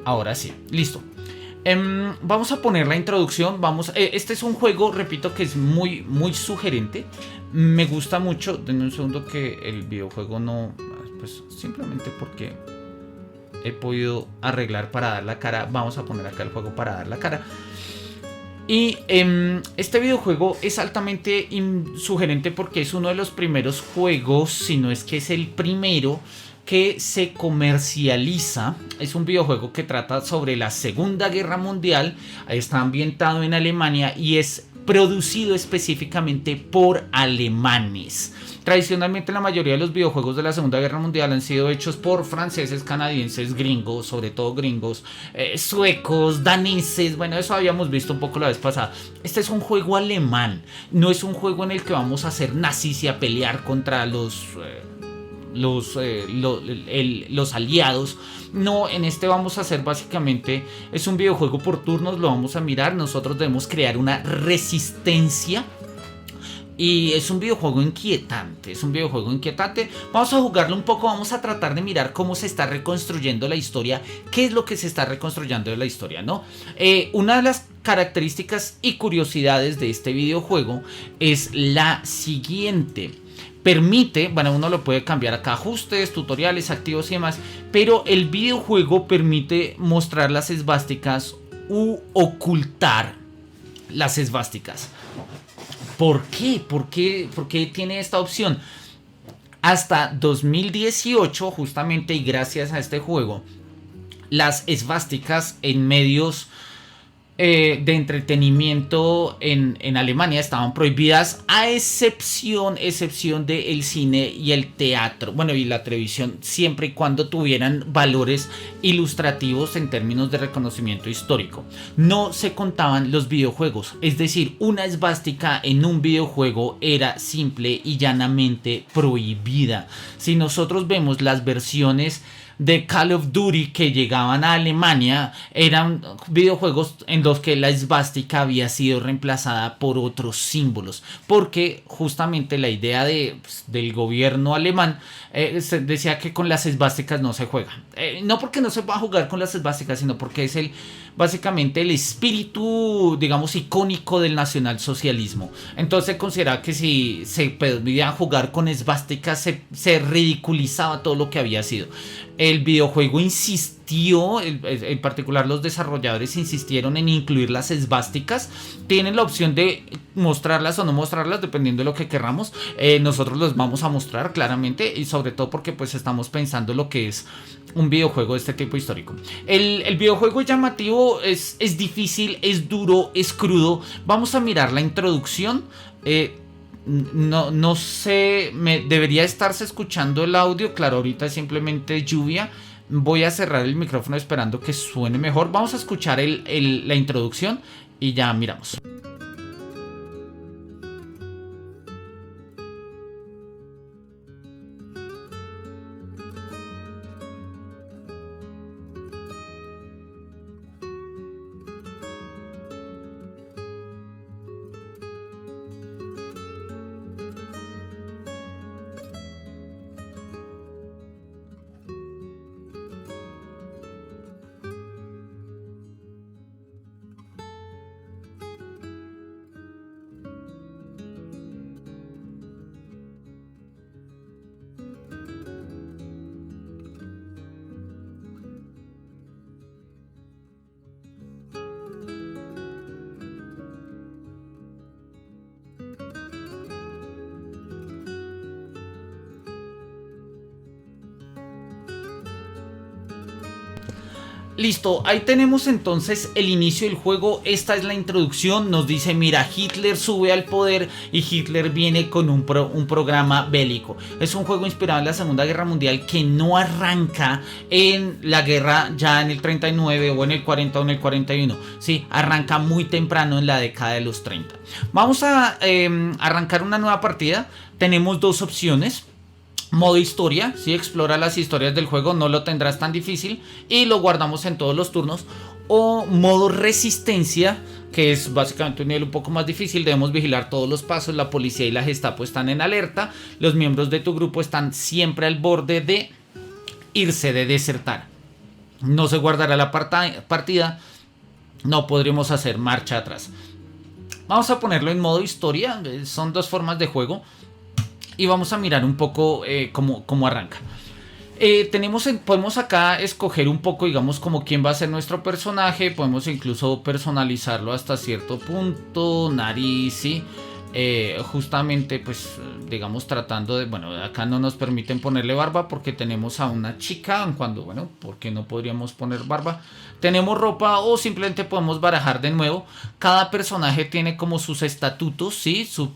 Ahora sí, listo. Vamos a poner la introducción. Este es un juego, repito, que es muy, muy sugerente. Me gusta mucho. Denme un segundo que el videojuego no... Pues simplemente porque he podido arreglar para dar la cara. Vamos a poner acá el juego para dar la cara. Y este videojuego es altamente sugerente porque es uno de los primeros juegos, si no es que es el primero, que se comercializa. Es un videojuego que trata sobre la Segunda Guerra Mundial. Está ambientado en Alemania y es producido específicamente por alemanes. Tradicionalmente la mayoría de los videojuegos de la Segunda Guerra Mundial han sido hechos por franceses, canadienses, gringos, sobre todo gringos, suecos, daneses. Bueno, eso habíamos visto un poco la vez pasada. Este es un juego alemán. No es un juego en el que vamos a ser nazis y a pelear contra los aliados. No, en este vamos a hacer básicamente, es un videojuego por turnos, lo vamos a mirar. Nosotros debemos crear una resistencia. Y es un videojuego inquietante, Vamos a jugarlo un poco, vamos a tratar de mirar cómo se está reconstruyendo la historia, qué es lo que se está reconstruyendo de la historia, ¿no? Una de las características y curiosidades de este videojuego es la siguiente. Permite, bueno, uno lo puede cambiar acá, ajustes, tutoriales, activos y demás, pero el videojuego permite mostrar las esvásticas u ocultar las esvásticas. ¿Por qué? ¿Por qué tiene esta opción? Hasta 2018, justamente, y gracias a este juego, las esvásticas en medios de entretenimiento en Alemania estaban prohibidas a excepción de el cine y el teatro, bueno, y la televisión, siempre y cuando tuvieran valores ilustrativos en términos de reconocimiento histórico. No se contaban los videojuegos, es decir, una esvástica en un videojuego era simple y llanamente prohibida. Si nosotros vemos las versiones de Call of Duty que llegaban a Alemania, eran videojuegos en los que la esvástica había sido reemplazada por otros símbolos, porque justamente la idea del gobierno alemán se decía que con las esvásticas no se juega. No porque no se va a jugar con las esvásticas, sino porque es básicamente el espíritu, digamos, icónico del nacionalsocialismo. Entonces se consideraba que si se podía jugar con esvásticas se ridiculizaba todo lo que había sido. El videojuego insistió, en particular los desarrolladores insistieron en incluir las esvásticas. Tienen la opción de mostrarlas o no mostrarlas dependiendo de lo que querramos. Nosotros los vamos a mostrar claramente, y sobre todo porque pues estamos pensando lo que es un videojuego de este tipo histórico. El videojuego es llamativo, es difícil, es duro, es crudo. Vamos a mirar la introducción. No sé, debería estarse escuchando el audio. Claro, ahorita es simplemente lluvia. Voy a cerrar el micrófono esperando que suene mejor. Vamos a escuchar la introducción y ya miramos. Listo, ahí tenemos entonces el inicio del juego. Esta es la introducción. Nos dice, mira, Hitler sube al poder y Hitler viene con un programa bélico. Es un juego inspirado en la Segunda Guerra Mundial que no arranca en la guerra ya en el 39 o en el 40 o en el 41. Sí, arranca muy temprano en la década de los 30. Vamos a arrancar una nueva partida. Tenemos dos opciones. Modo historia, si explora las historias del juego, no lo tendrás tan difícil y lo guardamos en todos los turnos. O modo resistencia, que es básicamente un nivel un poco más difícil. Debemos vigilar todos los pasos, la policía y la Gestapo están en alerta. Los miembros de tu grupo están siempre al borde de irse, de desertar. No se guardará la partida, no podremos hacer marcha atrás. Vamos a ponerlo en modo historia, son dos formas de juego. Y vamos a mirar un poco cómo arranca. Podemos acá escoger un poco, digamos, como quién va a ser nuestro personaje. Podemos incluso personalizarlo hasta cierto punto. Nariz, ¿sí? Justamente, pues, digamos, tratando de... Bueno, acá no nos permiten ponerle barba porque tenemos a una chica. Cuando, bueno, ¿por qué no podríamos poner barba? Tenemos ropa o simplemente podemos barajar de nuevo. Cada personaje tiene como sus estatutos, ¿sí? Su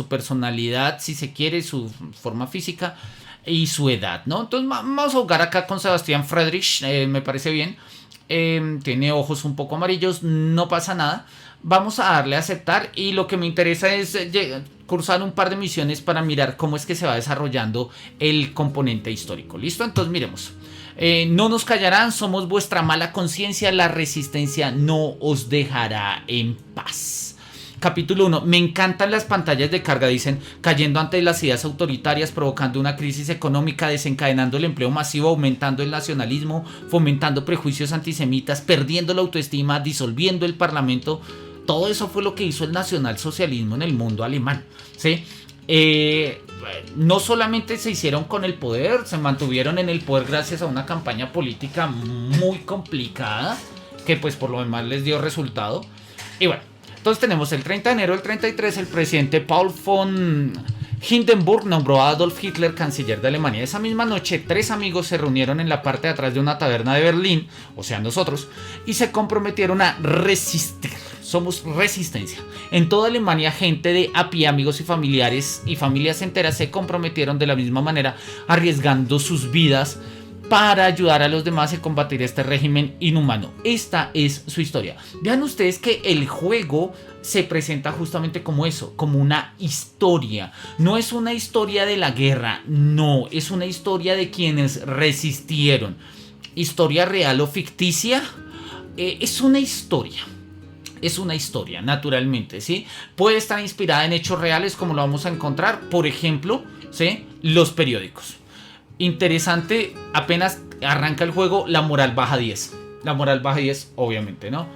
personalidad, si se quiere, su forma física y su edad, ¿no? Entonces vamos a jugar acá con Sebastián Friedrich, me parece bien. Tiene ojos un poco amarillos, no pasa nada. Vamos a darle a aceptar y lo que me interesa es cursar un par de misiones para mirar cómo es que se va desarrollando el componente histórico. ¿Listo? Entonces miremos. No nos callarán, somos vuestra mala conciencia, la resistencia no os dejará en paz. Capítulo 1. Me encantan las pantallas de carga, dicen, cayendo ante las ideas autoritarias, provocando una crisis económica, desencadenando el empleo masivo, aumentando el nacionalismo, fomentando prejuicios antisemitas, perdiendo la autoestima, disolviendo el parlamento. Todo eso fue lo que hizo el nacionalsocialismo en el mundo alemán, ¿sí? No solamente se hicieron con el poder, se mantuvieron en el poder gracias a una campaña política muy complicada, que pues por lo demás les dio resultado. Y bueno, entonces tenemos el 30 de enero del 33, el presidente Paul von Hindenburg nombró a Adolf Hitler canciller de Alemania. Esa misma noche, 3 amigos se reunieron en la parte de atrás de una taberna de Berlín, o sea, nosotros, y se comprometieron a resistir. Somos resistencia. En toda Alemania, gente de a pie, amigos y familiares y familias enteras se comprometieron de la misma manera, arriesgando sus vidas para ayudar a los demás a combatir este régimen inhumano. Esta es su historia. Vean ustedes que el juego se presenta justamente como eso, como una historia. No es una historia de la guerra, no, es una historia de quienes resistieron. Historia real o ficticia, es una historia. Es una historia, naturalmente, ¿sí? Puede estar inspirada en hechos reales, como lo vamos a encontrar, por ejemplo, ¿sí? Los periódicos. Interesante, apenas arranca el juego, la moral baja 10. La moral baja 10, obviamente, ¿no?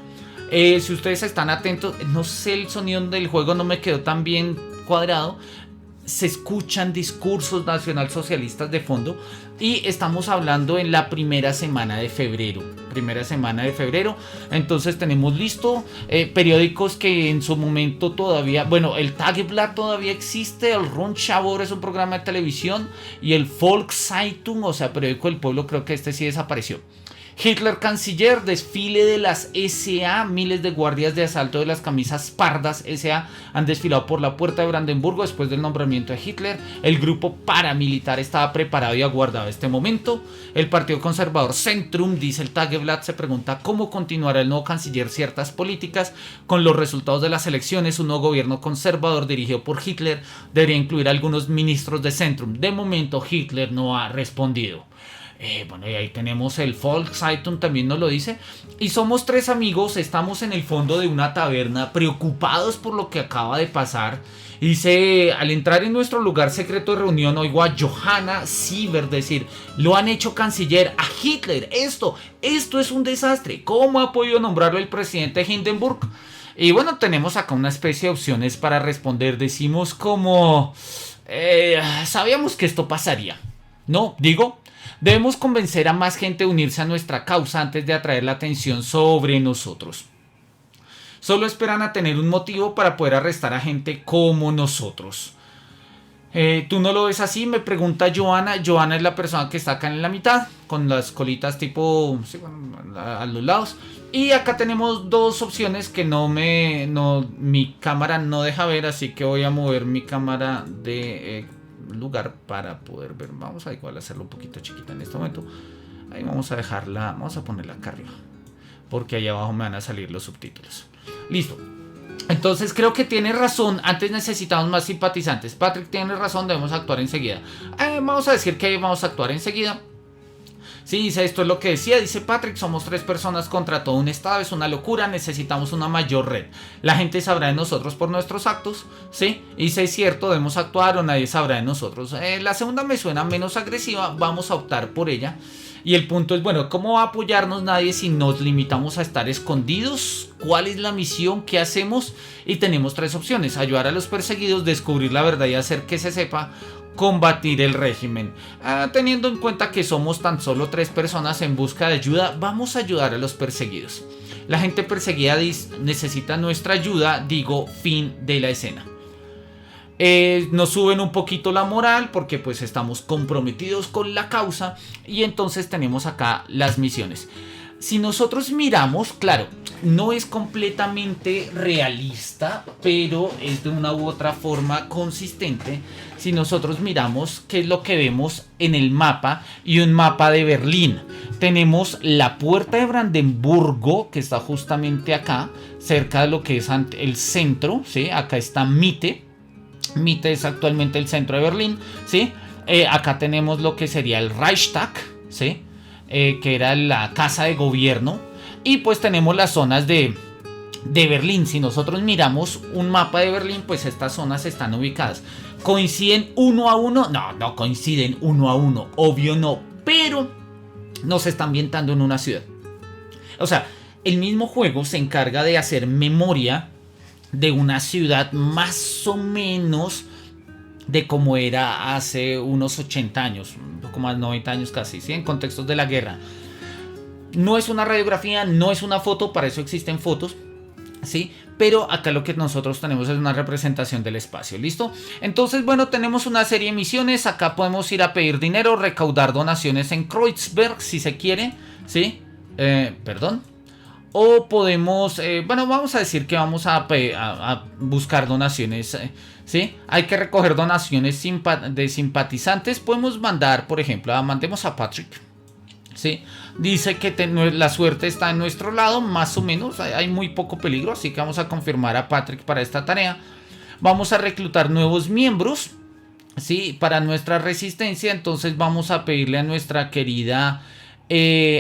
Si ustedes están atentos, no sé, el sonido del juego no me quedó tan bien cuadrado. Se escuchan discursos nacionalsocialistas de fondo y estamos hablando en la primera semana de febrero. Entonces tenemos listo periódicos que en su momento todavía, bueno, el Tageblatt todavía existe, el Rundschau es un programa de televisión y el Volkszeitung, o sea, periódico del pueblo, creo que este sí desapareció. Hitler canciller, desfile de las SA, miles de guardias de asalto de las camisas pardas SA han desfilado por la puerta de Brandenburgo después del nombramiento de Hitler. El grupo paramilitar estaba preparado y aguardaba este momento. El partido conservador Centrum, dice el Tageblatt, se pregunta cómo continuará el nuevo canciller ciertas políticas con los resultados de las elecciones. Un nuevo gobierno conservador dirigido por Hitler debería incluir a algunos ministros de Centrum. De momento Hitler no ha respondido. Bueno, y ahí tenemos el Volkszeitung, también nos lo dice. Y somos 3 amigos, estamos en el fondo de una taberna, preocupados por lo que acaba de pasar. Y dice, al entrar en nuestro lugar secreto de reunión, oigo a Johanna Siever decir, lo han hecho canciller a Hitler, esto es un desastre. ¿Cómo ha podido nombrarlo el presidente de Hindenburg? Y bueno, tenemos acá una especie de opciones para responder. Decimos como, sabíamos que esto pasaría. No, digo, debemos convencer a más gente a unirse a nuestra causa antes de atraer la atención sobre nosotros. Solo esperan a tener un motivo para poder arrestar a gente como nosotros. ¿Tú no lo ves así? Me pregunta Johanna. Johanna es la persona que está acá en la mitad, con las colitas tipo, sí, bueno, a los lados. Y acá tenemos 2 opciones que mi cámara no deja ver, así que voy a mover mi cámara de lugar para poder ver. Vamos a igual hacerlo un poquito chiquita en este momento. Ahí vamos a dejarla, vamos a ponerla acá arriba, porque ahí abajo me van a salir los subtítulos. Listo. Entonces creo que tiene razón. Antes necesitamos más simpatizantes. Patrick tiene razón, debemos actuar enseguida. Vamos a decir que vamos a actuar enseguida. Sí, dice, esto es lo que decía, dice Patrick, somos 3 personas contra todo un estado, es una locura, necesitamos una mayor red. La gente sabrá de nosotros por nuestros actos, ¿sí? Y si es cierto, debemos actuar o nadie sabrá de nosotros. La segunda me suena menos agresiva, vamos a optar por ella. Y el punto es, bueno, ¿cómo va a apoyarnos nadie si nos limitamos a estar escondidos? ¿Cuál es la misión? ¿Qué hacemos? Y tenemos 3 opciones: ayudar a los perseguidos, descubrir la verdad y hacer que se sepa, combatir el régimen. Teniendo en cuenta que somos tan solo 3 personas en busca de ayuda, vamos a ayudar a los perseguidos. La gente perseguida necesita nuestra ayuda, digo, fin de la escena. Nos suben un poquito la moral porque pues estamos comprometidos con la causa. Y entonces tenemos acá las misiones. Si nosotros miramos, claro, no es completamente realista, pero es de una u otra forma consistente. Si nosotros miramos qué es lo que vemos en el mapa, y un mapa de Berlín, tenemos la puerta de Brandenburgo, que está justamente acá, cerca de lo que es el centro, ¿sí? Acá está Mitte. Mitte es actualmente el centro de Berlín, ¿sí? Acá tenemos lo que sería el Reichstag, ¿sí? Que era la casa de gobierno. Y pues tenemos las zonas de Berlín. Si nosotros miramos un mapa de Berlín, pues estas zonas están ubicadas. ¿Coinciden 1 a 1? No coinciden 1 a 1, obvio no. Pero nos está ambientando en una ciudad. O sea, el mismo juego se encarga de hacer memoria de una ciudad más o menos de cómo era hace unos 80 años, un poco más, 90 años casi, ¿sí? En contextos de la guerra. No es una radiografía, no es una foto, para eso existen fotos. ¿sí? Pero acá lo que nosotros tenemos es una representación del espacio, ¿listo? Entonces, bueno, tenemos una serie de misiones. Acá podemos ir a pedir dinero, recaudar donaciones en Kreuzberg, si se quiere, ¿sí? Perdón. O podemos, bueno, vamos a decir que vamos a buscar donaciones, ¿sí? Hay que recoger donaciones de simpatizantes. Podemos mandar, por ejemplo, mandemos a Patrick, ¿sí? Dice que la suerte está en nuestro lado, más o menos, hay muy poco peligro, así que vamos a confirmar a Patrick para esta tarea. Vamos a reclutar nuevos miembros, ¿sí? Para nuestra resistencia, entonces vamos a pedirle a nuestra querida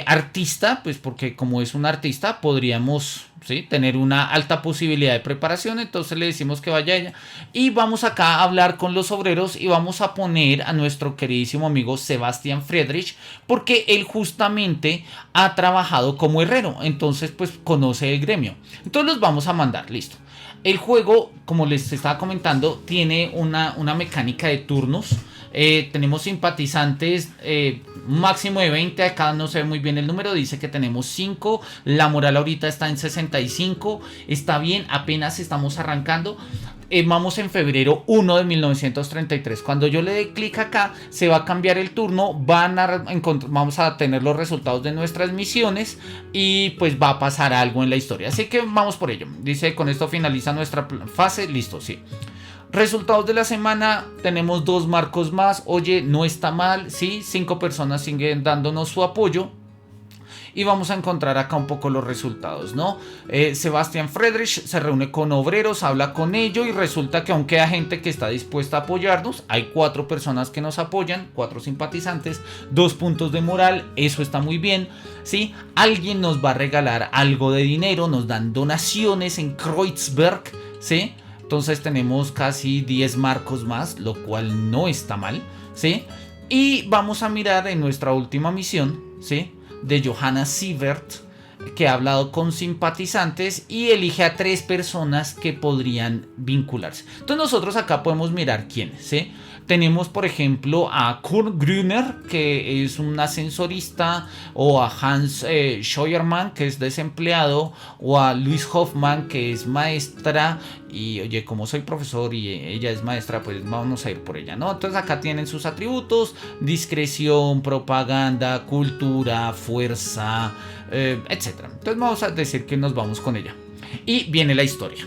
artista, pues porque como es un artista podríamos, ¿sí?, tener una alta posibilidad de preparación. Entonces le decimos que vaya ella y vamos acá a hablar con los obreros y vamos a poner a nuestro queridísimo amigo Sebastian Friedrich, porque él justamente ha trabajado como herrero, entonces pues conoce el gremio. Entonces los vamos a mandar, listo. El juego, como les estaba comentando, tiene una mecánica de turnos. Tenemos simpatizantes, máximo de 20. Acá no se ve muy bien el número, dice que tenemos 5. La moral ahorita está en 65. Está bien, apenas estamos arrancando. Vamos en febrero 1 de 1933. Cuando yo le dé clic acá, se va a cambiar el turno. Vamos a tener los resultados de nuestras misiones y pues va a pasar algo en la historia. Así que vamos por ello. Dice, con esto finaliza nuestra fase. Listo, sí. Resultados de la semana, tenemos 2 marcos más. Oye, no está mal, sí, 5 personas siguen dándonos su apoyo. Y vamos a encontrar acá un poco los resultados, ¿no? Sebastian Friedrich se reúne con obreros, habla con ellos y resulta que aún queda gente que está dispuesta a apoyarnos. Hay 4 personas que nos apoyan, 4 simpatizantes, 2 puntos de moral, eso está muy bien, ¿sí? Alguien nos va a regalar algo de dinero, nos dan donaciones en Kreuzberg, ¿sí? Entonces tenemos casi 10 marcos más, lo cual no está mal, ¿sí? Y vamos a mirar en nuestra última misión, ¿sí?, de Johanna Sievert, que ha hablado con simpatizantes y elige a 3 personas que podrían vincularse. Entonces nosotros acá podemos mirar quiénes, ¿sí? Tenemos, por ejemplo, a Kurt Grüner, que es un ascensorista, o a Hans Scheuermann, que es desempleado, o a Luis Hoffmann, que es maestra. Y oye, como soy profesor y ella es maestra, pues vamos a ir por ella, ¿no? Entonces acá tienen sus atributos: discreción, propaganda, cultura, fuerza, etc. Entonces vamos a decir que nos vamos con ella. Y viene la historia.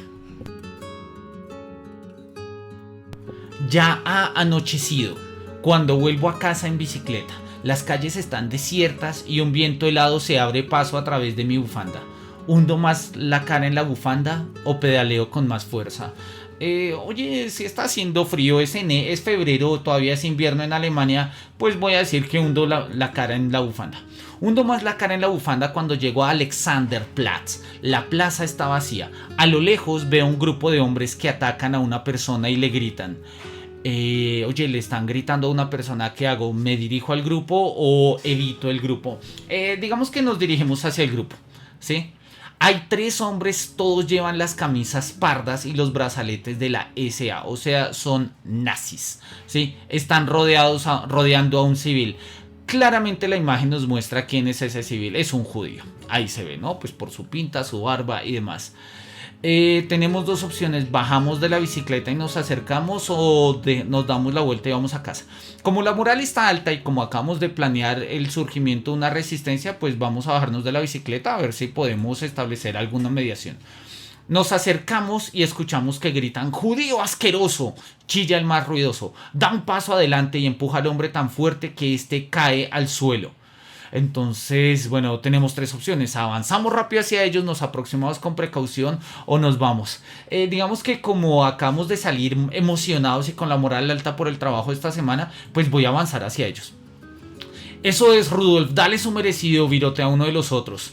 Ya ha anochecido cuando vuelvo a casa en bicicleta. Las calles están desiertas y un viento helado se abre paso a través de mi bufanda. ¿Hundo más la cara en la bufanda o pedaleo con más fuerza? Oye, si está haciendo frío, es febrero, todavía es invierno en Alemania, pues voy a decir que hundo la cara en la bufanda. Hundo más la cara en la bufanda cuando llego a Alexanderplatz. La plaza está vacía. A lo lejos veo un grupo de hombres que atacan a una persona y le gritan. Oye, le están gritando a una persona, ¿qué hago? ¿Me dirijo al grupo o evito el grupo? Digamos que nos dirigimos hacia el grupo, ¿sí? Hay 3 hombres, todos llevan las camisas pardas y los brazaletes de la SA, o sea, son nazis, ¿sí? Están rodeando a un civil. Claramente la imagen nos muestra quién es ese civil, es un judío. Ahí se ve, ¿no? Pues por su pinta, su barba y demás. Tenemos 2 opciones: bajamos de la bicicleta y nos acercamos, o nos damos la vuelta y vamos a casa. Como la moral está alta y como acabamos de planear el surgimiento de una resistencia, pues vamos a bajarnos de la bicicleta a ver si podemos establecer alguna mediación. Nos acercamos y escuchamos que gritan: ¡judío asqueroso!, chilla el más ruidoso. Da un paso adelante y empuja al hombre tan fuerte que este cae al suelo. Entonces, bueno, tenemos 3 opciones: avanzamos rápido hacia ellos, nos aproximamos con precaución o nos vamos. Digamos que como acabamos de salir emocionados y con la moral alta por el trabajo de esta semana, pues voy a avanzar hacia ellos. Eso es, Rudolf, dale su merecido virote a uno de los otros.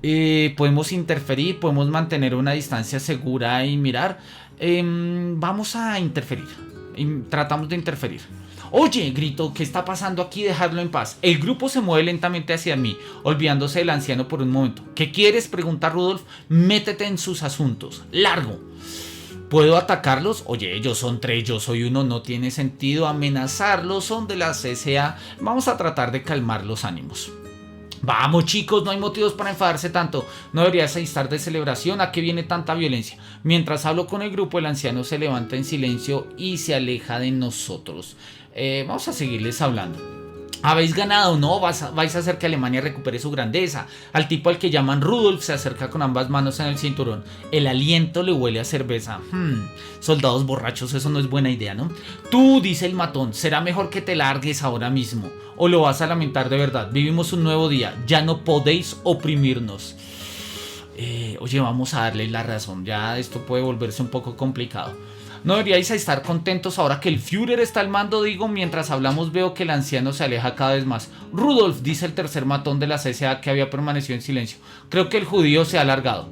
Podemos interferir, podemos mantener una distancia segura y mirar. Vamos a interferir. Tratamos de interferir. Oye, grito, ¿qué está pasando aquí? Dejadlo en paz. El grupo se mueve lentamente hacia mí, olvidándose del anciano por un momento. ¿Qué quieres?, pregunta Rudolf. Métete en sus asuntos. Largo. ¿Puedo atacarlos? Oye, ellos son 3, yo soy 1, no tiene sentido amenazarlos, son de la CSA. Vamos a tratar de calmar los ánimos. Vamos chicos, no hay motivos para enfadarse tanto. No deberías estar de celebración. ¿A qué viene tanta violencia? Mientras hablo con el grupo, el anciano se levanta en silencio y se aleja de nosotros. Vamos a seguirles hablando. Habéis ganado, ¿no? Vais a hacer que Alemania recupere su grandeza. Al tipo al que llaman Rudolf se acerca con ambas manos en el cinturón. El aliento le huele a cerveza. Soldados borrachos, eso no es buena idea, ¿no? Tú, dice el matón, será mejor que te largues ahora mismo. O lo vas a lamentar de verdad. Vivimos un nuevo día. Ya no podéis oprimirnos. Oye, vamos a darle la razón. Ya esto puede volverse un poco complicado. No deberíais estar contentos ahora que el Führer está al mando, digo. Mientras hablamos veo que el anciano se aleja cada vez más. Rudolf, dice el tercer matón de la CSA que había permanecido en silencio. Creo que el judío se ha alargado.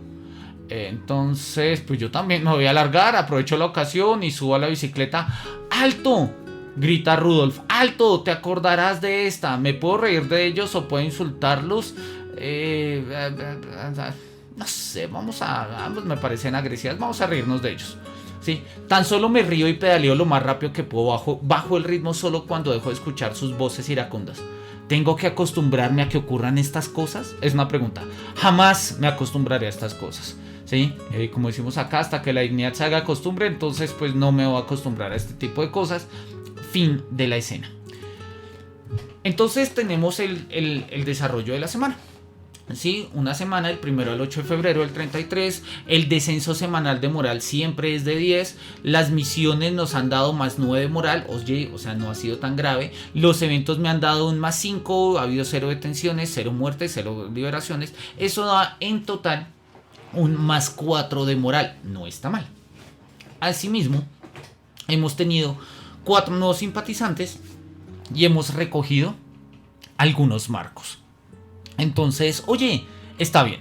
Entonces, pues yo también me voy a alargar. Aprovecho la ocasión y subo a la bicicleta. ¡Alto!, grita Rudolf. ¡Alto! Te acordarás de esta. ¿Me puedo reír de ellos o puedo insultarlos? No sé, ambos me parecen agresivas. Vamos a reírnos de ellos. Sí, tan solo me río y pedaleo lo más rápido que puedo, bajo el ritmo solo cuando dejo de escuchar sus voces iracundas. ¿Tengo que acostumbrarme a que ocurran estas cosas? Es una pregunta. Jamás me acostumbraré a estas cosas. ¿Sí? Como decimos acá, hasta que la dignidad se haga costumbre, entonces pues no me voy a acostumbrar a este tipo de cosas. Fin de la escena. Entonces tenemos el desarrollo de la semana. Sí, una semana del 1 al 8 de febrero del 33. El descenso semanal de moral siempre es de 10. Las misiones nos han dado más 9 de moral. Oye, o sea, no ha sido tan grave. Los eventos me han dado un más 5. Ha habido 0 detenciones, 0 muertes, 0 liberaciones. Eso da en total un más 4 de moral. No está mal. Asimismo, hemos tenido 4 nuevos simpatizantes y hemos recogido algunos marcos. Entonces, oye, está bien.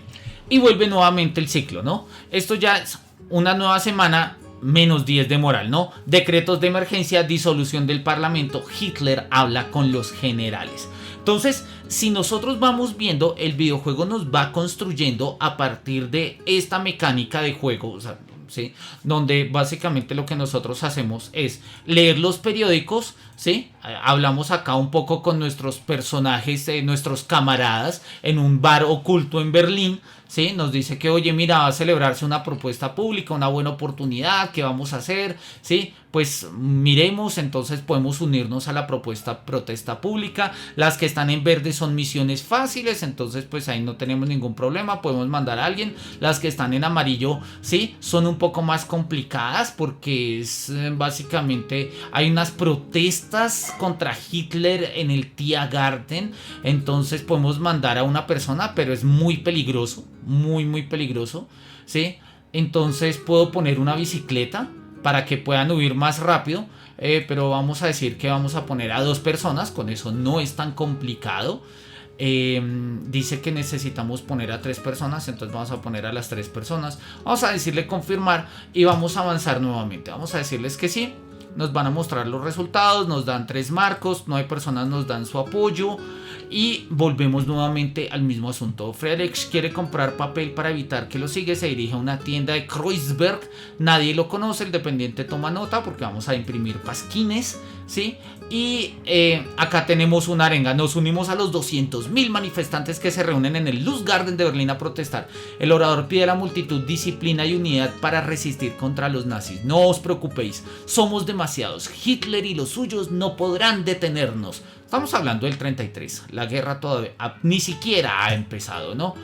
Y vuelve nuevamente el ciclo, ¿no? Esto ya es una nueva semana, menos 10 de moral, ¿no? Decretos de emergencia, disolución del parlamento. Hitler habla con los generales. Entonces, si nosotros vamos viendo, el videojuego nos va construyendo a partir de esta mecánica de juego, o sea, ¿sí? Donde básicamente lo que nosotros hacemos es leer los periódicos, ¿sí? Hablamos acá un poco con nuestros personajes, nuestros camaradas en un bar oculto en Berlín, ¿sí? Nos dice que, oye, mira, va a celebrarse una propuesta pública, una buena oportunidad, ¿qué vamos a hacer? ¿Sí? Pues miremos, entonces podemos unirnos a la protesta pública. Las que están en verde son misiones fáciles, entonces pues ahí no tenemos ningún problema, podemos mandar a alguien. Las que están en amarillo, sí, son un poco más complicadas porque es básicamente hay unas protestas contra Hitler en el Tiergarten, entonces podemos mandar a una persona, pero es muy peligroso, muy peligroso, ¿sí? Entonces puedo poner una bicicleta para que puedan huir más rápido, pero vamos a decir que vamos a poner a 2 personas, con eso no es tan complicado. Dice que necesitamos poner a 3 personas, entonces vamos a poner a las 3 personas, vamos a decirle confirmar y vamos a avanzar nuevamente, vamos a decirles que sí, nos van a mostrar los resultados, nos dan 3 marcos, 9 personas nos dan su apoyo y volvemos nuevamente al mismo asunto. Friedrich quiere comprar papel para evitar que lo siga, se dirige a una tienda de Kreuzberg, nadie lo conoce, el dependiente toma nota porque vamos a imprimir pasquines, ¿sí? Y acá tenemos una arenga, nos unimos a los 200.000 manifestantes que se reúnen en el Lustgarten de Berlín a protestar. El orador pide a la multitud disciplina y unidad para resistir contra los nazis. No os preocupéis, somos demasiados, Hitler y los suyos no podrán detenernos. Estamos hablando del 33, la guerra todavía ni siquiera ha empezado, ¿no?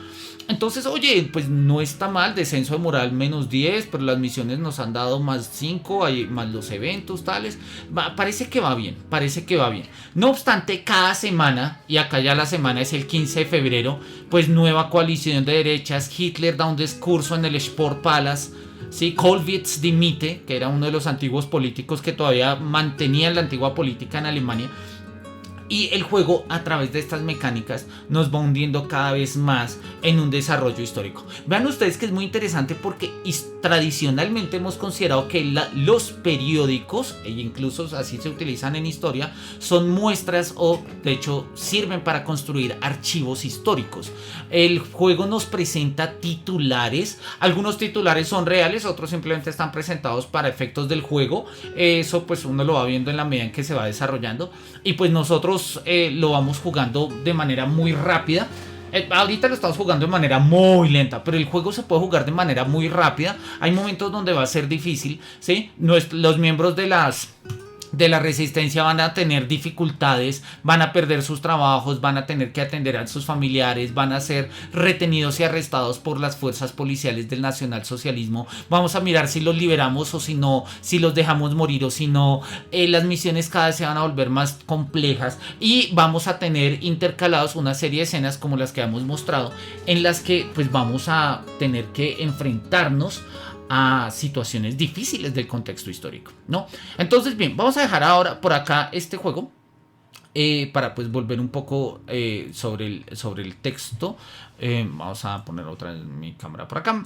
Entonces, oye, pues no está mal, descenso de moral menos 10, pero las misiones nos han dado más 5, más los eventos tales, parece que va bien, No obstante, cada semana, y acá ya la semana es el 15 de febrero, pues nueva coalición de derechas, Hitler da un discurso en el Sportpalast, ¿sí? Kollwitz dimite, que era uno de los antiguos políticos que todavía mantenían la antigua política en Alemania. Y el juego, a través de estas mecánicas, nos va hundiendo cada vez más en un desarrollo histórico. Vean ustedes que es muy interesante porque tradicionalmente hemos considerado que los periódicos, e incluso así se utilizan en historia, son muestras o de hecho sirven para construir archivos históricos. El juego nos presenta titulares, algunos titulares son reales, otros simplemente están presentados para efectos del juego. Eso pues uno lo va viendo en la medida en que se va desarrollando y pues nosotros lo vamos jugando de manera muy rápida, Ahorita lo estamos jugando de manera muy lenta, pero el juego se puede jugar de manera muy rápida. Hay momentos donde va a ser difícil, ¿sí? Los miembros de la resistencia van a tener dificultades, van a perder sus trabajos, van a tener que atender a sus familiares, van a ser retenidos y arrestados por las fuerzas policiales del nacionalsocialismo. Vamos a mirar si los liberamos o si no, si los dejamos morir o si no. Las misiones cada vez se van a volver más complejas y vamos a tener intercalados una serie de escenas como las que hemos mostrado, en las que pues vamos a tener que enfrentarnos a situaciones difíciles del contexto histórico, ¿no? Entonces, bien, vamos a dejar ahora por acá este juego para pues volver un poco sobre el texto. Vamos a poner otra vez mi cámara por acá.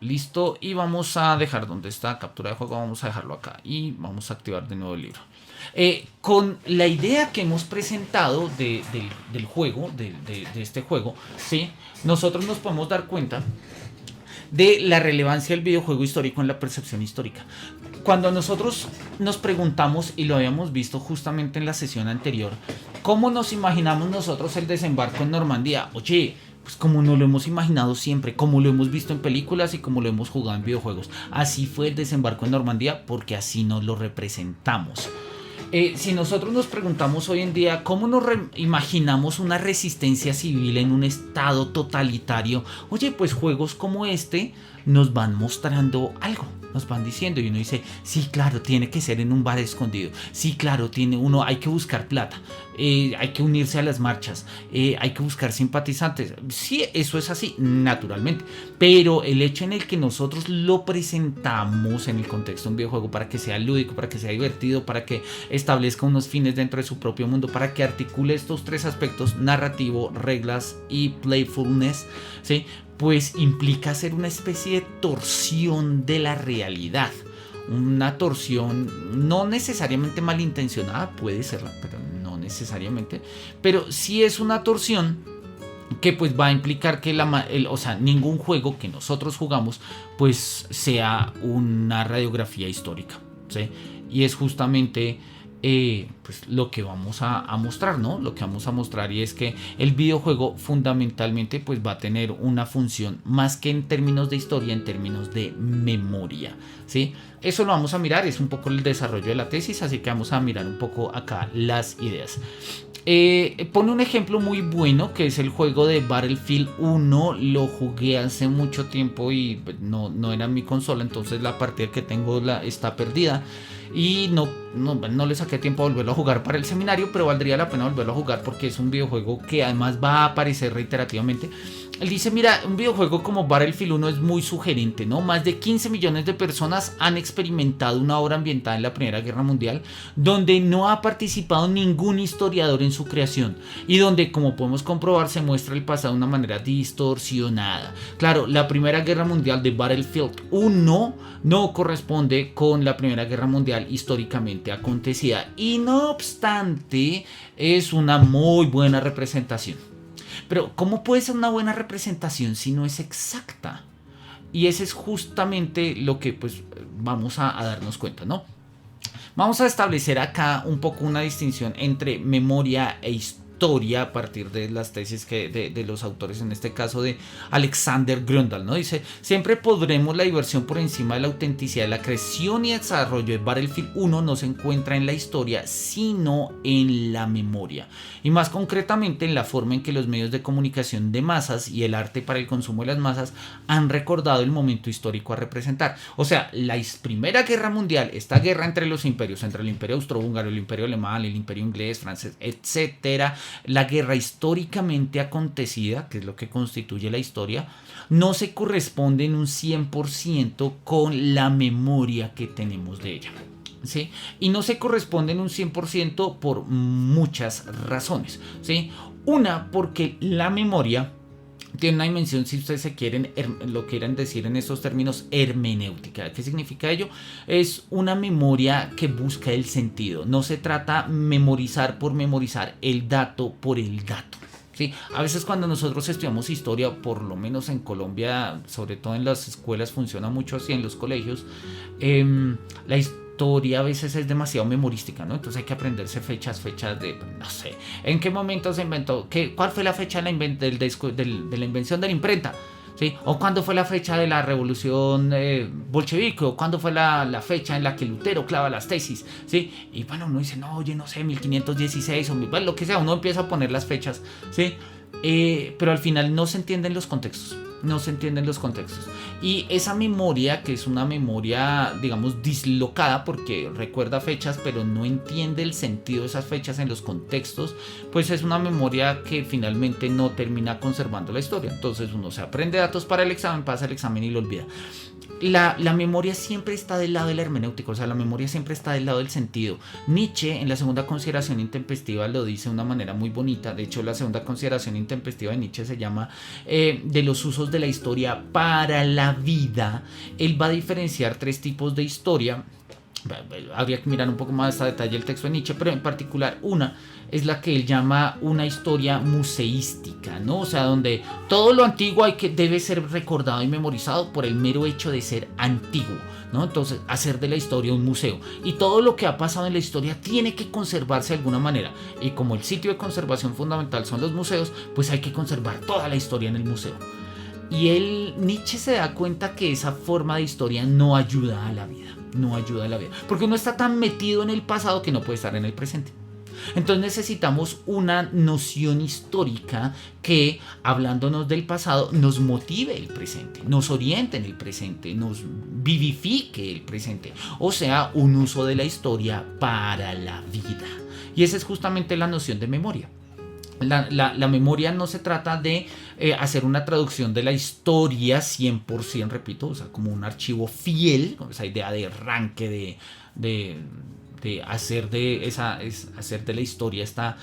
Listo, y vamos a dejar donde está captura de juego, vamos a dejarlo acá y vamos a activar de nuevo el libro. Con la idea que hemos presentado del juego, de este juego, ¿sí? Nosotros nos podemos dar cuenta de la relevancia del videojuego histórico en la percepción histórica. Cuando nosotros nos preguntamos, y lo habíamos visto justamente en la sesión anterior, ¿cómo nos imaginamos nosotros el desembarco en Normandía? Oye, pues como no lo hemos imaginado siempre, como lo hemos visto en películas y como lo hemos jugado en videojuegos. Así fue el desembarco en Normandía porque así nos lo representamos. Si nosotros nos preguntamos hoy en día cómo nos imaginamos una resistencia civil en un estado totalitario, oye, pues juegos como este nos van mostrando algo, nos van diciendo, y uno dice, sí, claro, tiene que ser en un bar escondido, sí, claro, hay que buscar plata, hay que unirse a las marchas, hay que buscar simpatizantes. Sí, eso es así, naturalmente, pero el hecho en el que nosotros lo presentamos en el contexto de un videojuego para que sea lúdico, para que sea divertido, para que establezca unos fines dentro de su propio mundo, para que articule estos tres aspectos: narrativo, reglas y playfulness, ¿sí? Pues implica hacer una especie de torsión de la realidad. Una torsión no necesariamente malintencionada, puede serla, pero no necesariamente. Pero sí es una torsión que pues va a implicar que ningún juego que nosotros jugamos pues sea una radiografía histórica, ¿sí? Y es justamente pues lo que vamos a mostrar, ¿no? Lo que vamos a mostrar, y es que el videojuego fundamentalmente pues va a tener una función más que en términos de historia, en términos de memoria, ¿sí? Eso lo vamos a mirar, es un poco el desarrollo de la tesis, así que vamos a mirar un poco acá las ideas. Pone un ejemplo muy bueno que es el juego de Battlefield 1. Lo jugué hace mucho tiempo y no era en mi consola, entonces la partida que tengo está perdida y no le saqué tiempo a volverlo a jugar para el seminario, pero valdría la pena volverlo a jugar porque es un videojuego que además va a aparecer reiterativamente. Él dice, mira, un videojuego como Battlefield 1 es muy sugerente, ¿no? Más de 15 millones de personas han experimentado una obra ambientada en la Primera Guerra Mundial donde no ha participado ningún historiador en su creación y donde, como podemos comprobar, se muestra el pasado de una manera distorsionada. Claro, la Primera Guerra Mundial de Battlefield 1 no corresponde con la Primera Guerra Mundial históricamente acontecida y no obstante es una muy buena representación. Pero ¿cómo puede ser una buena representación si no es exacta? Y ese es justamente lo que pues vamos a darnos cuenta, ¿no? Vamos a establecer acá un poco una distinción entre memoria e historia a partir de las tesis de los autores, en este caso de Alexander Gröndal, ¿no? Dice, siempre podremos la diversión por encima de la autenticidad. La creación y desarrollo de Battlefield 1 no se encuentra en la historia, sino en la memoria. Y más concretamente en la forma en que los medios de comunicación de masas y el arte para el consumo de las masas han recordado el momento histórico a representar. O sea, la Primera Guerra Mundial, esta guerra entre los imperios, entre el imperio austrohúngaro, el imperio alemán, el imperio inglés, francés, etcétera, la guerra históricamente acontecida, que es lo que constituye la historia, no se corresponde en un 100% con la memoria que tenemos de ella, ¿sí? Y no se corresponde en un 100% por muchas razones, ¿sí? Una, porque la memoria tiene una dimensión, si ustedes lo quieren decir en estos términos, hermenéutica. ¿Qué significa ello? Es una memoria que busca el sentido. No se trata memorizar por memorizar, el dato por el dato. ¿Sí? A veces cuando nosotros estudiamos historia, por lo menos en Colombia, sobre todo en las escuelas, funciona mucho así, en los colegios, la historia historia a veces es demasiado memorística, ¿no? Entonces hay que aprenderse fechas de, no sé, en qué momento se inventó, cuál fue la fecha de de la invención de la imprenta. ¿Sí? O cuándo fue la fecha de la revolución bolchevique, o cuándo fue la fecha en la que Lutero clava las tesis, ¿sí? Y bueno, uno dice, no, oye, no sé, 1516 o bueno, lo que sea, uno empieza a poner las fechas, ¿sí? Pero al final no se entienden los contextos. No se entienden los contextos. Y esa memoria, que es una memoria, digamos, dislocada, porque recuerda fechas, pero no entiende el sentido de esas fechas en los contextos, pues es una memoria que finalmente no termina conservando la historia. Entonces uno se aprende datos para el examen, pasa el examen y lo olvida. La memoria siempre está del lado de la hermenéutica, o sea, la memoria siempre está del lado del sentido. Nietzsche, en la segunda consideración intempestiva, lo dice de una manera muy bonita. De hecho, la segunda consideración intempestiva de Nietzsche se llama de los usos de la historia para la vida. Él va a diferenciar tres tipos de historia. Habría que mirar un poco más a detalle el texto de Nietzsche, pero en particular una es la que él llama una historia museística, ¿no? O sea, donde todo lo antiguo debe ser recordado y memorizado por el mero hecho de ser antiguo, ¿no? Entonces, hacer de la historia un museo. Y todo lo que ha pasado en la historia tiene que conservarse de alguna manera. Y como el sitio de conservación fundamental son los museos, pues hay que conservar toda la historia en el museo. Y Nietzsche se da cuenta que esa forma de historia no ayuda a la vida. No ayuda a la vida. Porque uno está tan metido en el pasado que no puede estar en el presente. Entonces necesitamos una noción histórica que, hablándonos del pasado, nos motive el presente, nos oriente en el presente, nos vivifique el presente. O sea, un uso de la historia para la vida. Y esa es justamente la noción de memoria. La memoria no se trata de hacer una traducción de la historia 100%, repito, o sea, como un archivo fiel, con esa idea de arranque, de hacer hacer de la historia esta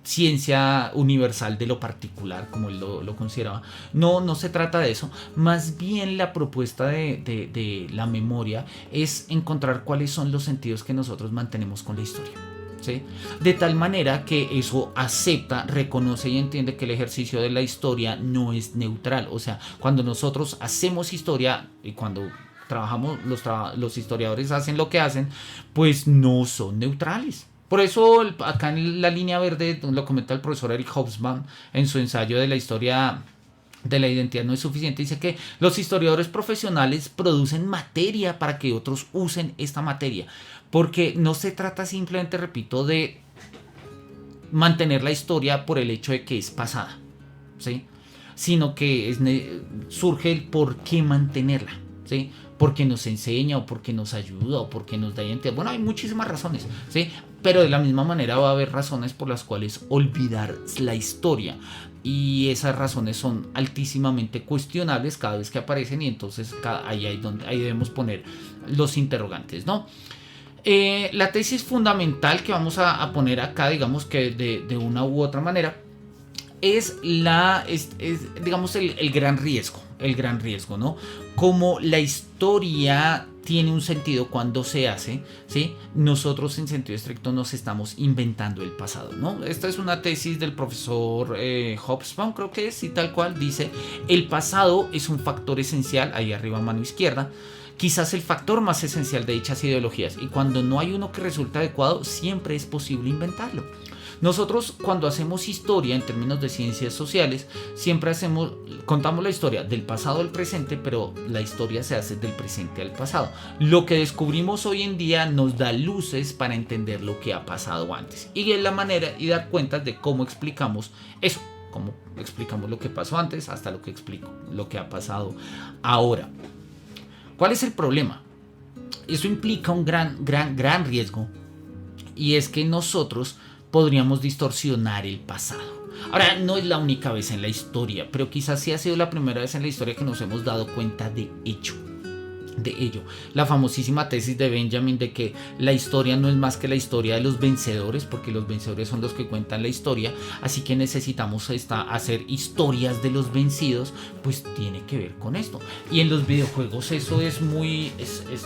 ciencia universal de lo particular, como él lo consideraba. No se trata de eso. Más bien la propuesta de la memoria es encontrar cuáles son los sentidos que nosotros mantenemos con la historia. ¿Sí? De tal manera que eso acepta, reconoce y entiende que el ejercicio de la historia no es neutral. O sea, cuando nosotros hacemos historia y cuando trabajamos, los historiadores hacen lo que hacen, pues no son neutrales. Por eso acá en la línea verde lo comenta el profesor Eric Hobsbawm en su ensayo de la historia de la identidad no es suficiente. Dice que los historiadores profesionales producen materia para que otros usen esta materia, porque no se trata simplemente, repito, de mantener la historia por el hecho de que es pasada, ¿sí? Sino que surge el por qué mantenerla, ¿sí? Porque nos enseña o porque nos ayuda o porque nos da identidad. Bueno, hay muchísimas razones, ¿sí? Pero de la misma manera va a haber razones por las cuales olvidar la historia. Y esas razones son altísimamente cuestionables cada vez que aparecen, y entonces ahí debemos poner los interrogantes, ¿no? La tesis fundamental que vamos a poner acá, digamos que de una u otra manera, es digamos el gran riesgo, ¿no? Como la historia tiene un sentido cuando se hace, ¿sí? Nosotros en sentido estricto nos estamos inventando el pasado, ¿no? Esta es una tesis del profesor Hobsbawm, creo que es, y tal cual dice: el pasado es un factor esencial, ahí arriba a mano izquierda, quizás el factor más esencial de dichas ideologías, y cuando no hay uno que resulta adecuado, siempre es posible inventarlo. Nosotros, cuando hacemos historia en términos de ciencias sociales, siempre contamos la historia del pasado al presente, pero la historia se hace del presente al pasado. Lo que descubrimos hoy en día nos da luces para entender lo que ha pasado antes, y es la manera y dar cuenta de cómo explicamos eso, cómo explicamos lo que pasó antes hasta lo que ha pasado ahora. ¿Cuál es el problema? Eso implica un gran riesgo, y es que nosotros podríamos distorsionar el pasado. Ahora, no es la única vez en la historia, pero quizás sí ha sido la primera vez en la historia que nos hemos dado cuenta de ello. La famosísima tesis de Benjamin de que la historia no es más que la historia de los vencedores, porque los vencedores son los que cuentan la historia, así que necesitamos hacer historias de los vencidos, pues tiene que ver con esto. Y en los videojuegos eso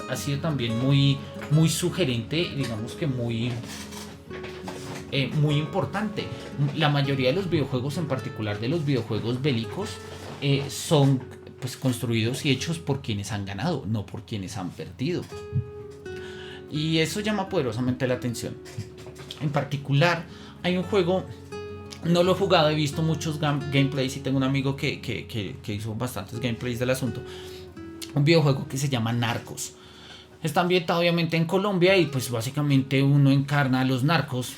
ha sido también muy sugerente, digamos que muy importante. La mayoría de los videojuegos, en particular de los videojuegos bélicos, son pues construidos y hechos por quienes han ganado, no por quienes han perdido. Y eso llama poderosamente la atención. En particular, hay un juego, no lo he jugado, he visto muchos gameplays y tengo un amigo que hizo bastantes gameplays del asunto. Un videojuego que se llama Narcos. Está ambientado obviamente en Colombia y pues básicamente uno encarna a los narcos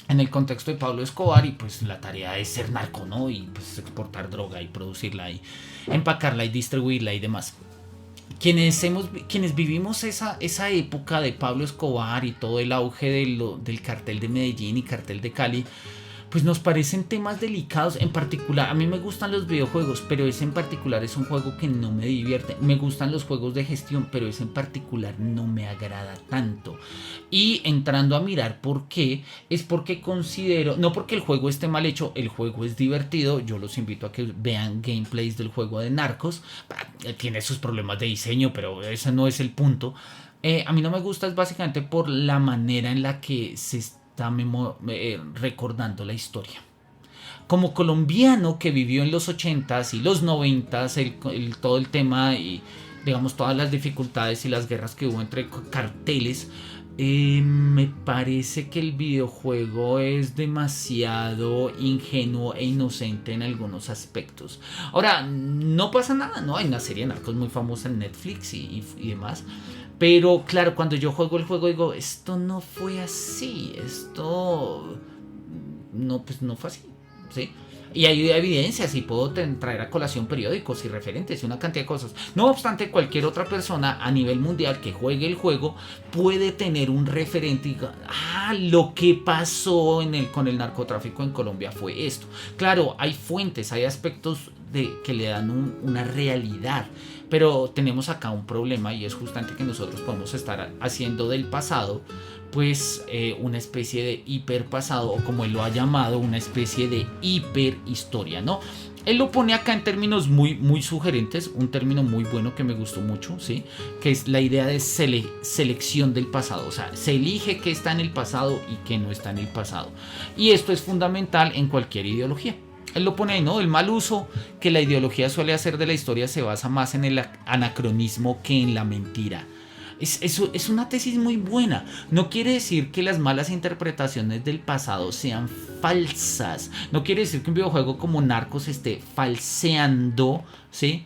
en el contexto de Pablo Escobar y pues la tarea es ser narco, ¿no? Y pues exportar droga y producirla y empacarla y distribuirla y demás. Quienes vivimos esa época de Pablo Escobar y todo el auge del cartel de Medellín y cartel de Cali, pues nos parecen temas delicados. En particular, a mí me gustan los videojuegos, pero ese en particular es un juego que no me divierte. Me gustan los juegos de gestión, pero ese en particular no me agrada tanto. Y entrando a mirar por qué, es porque considero, no porque el juego esté mal hecho, el juego es divertido. Yo los invito a que vean gameplays del juego de Narcos. Tiene sus problemas de diseño, pero ese no es el punto. A mí no me gusta es básicamente por la manera en la que se está recordando la historia. Como colombiano que vivió en los 80s y los 90s, todo el tema y digamos todas las dificultades y las guerras que hubo entre carteles, me parece que el videojuego es demasiado ingenuo e inocente en algunos aspectos. Ahora, no pasa nada, ¿no? Hay una serie de narcos muy famosa en Netflix y demás. Pero claro, cuando yo juego el juego digo, esto no fue así, esto no, pues no fue así, ¿sí? Y hay evidencias y puedo traer a colación periódicos y referentes y una cantidad de cosas. No obstante, cualquier otra persona a nivel mundial que juegue el juego puede tener un referente y diga, lo que pasó con el narcotráfico en Colombia fue esto. Claro, hay fuentes, hay aspectos que le dan una realidad. Pero tenemos acá un problema y es justamente que nosotros podemos estar haciendo del pasado pues una especie de hiperpasado, o como él lo ha llamado, una especie de hiperhistoria, ¿no? Él lo pone acá en términos muy, muy sugerentes, un término muy bueno que me gustó mucho, ¿sí? Que es la idea de selección del pasado, o sea, se elige qué está en el pasado y qué no está en el pasado. Y esto es fundamental en cualquier ideología. Él lo pone ahí, ¿no? El mal uso que la ideología suele hacer de la historia se basa más en el anacronismo que en la mentira. Es una tesis muy buena. No quiere decir que las malas interpretaciones del pasado sean falsas. No quiere decir que un videojuego como Narcos esté falseando, ¿sí?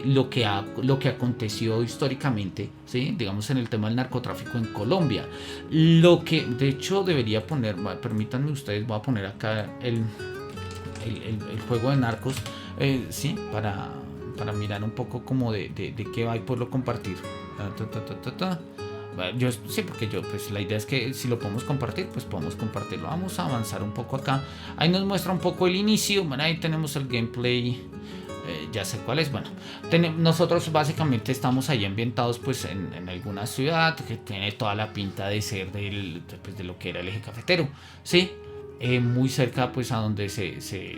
Lo que aconteció históricamente, ¿sí? Digamos en el tema del narcotráfico en Colombia. Lo que de hecho debería poner, permítanme ustedes, voy a poner acá el juego de Narcos, sí, para mirar un poco como de qué va y poderlo compartir. Yo sí, porque yo pues la idea es que si lo podemos compartir, pues podemos compartirlo. Vamos a avanzar un poco acá. Ahí nos muestra un poco el inicio. Bueno, ahí tenemos el gameplay. Ya sé cuál es. Bueno, nosotros básicamente estamos ahí ambientados pues en alguna ciudad que tiene toda la pinta de ser de lo que era el eje cafetero, ¿sí? Muy cerca pues a donde se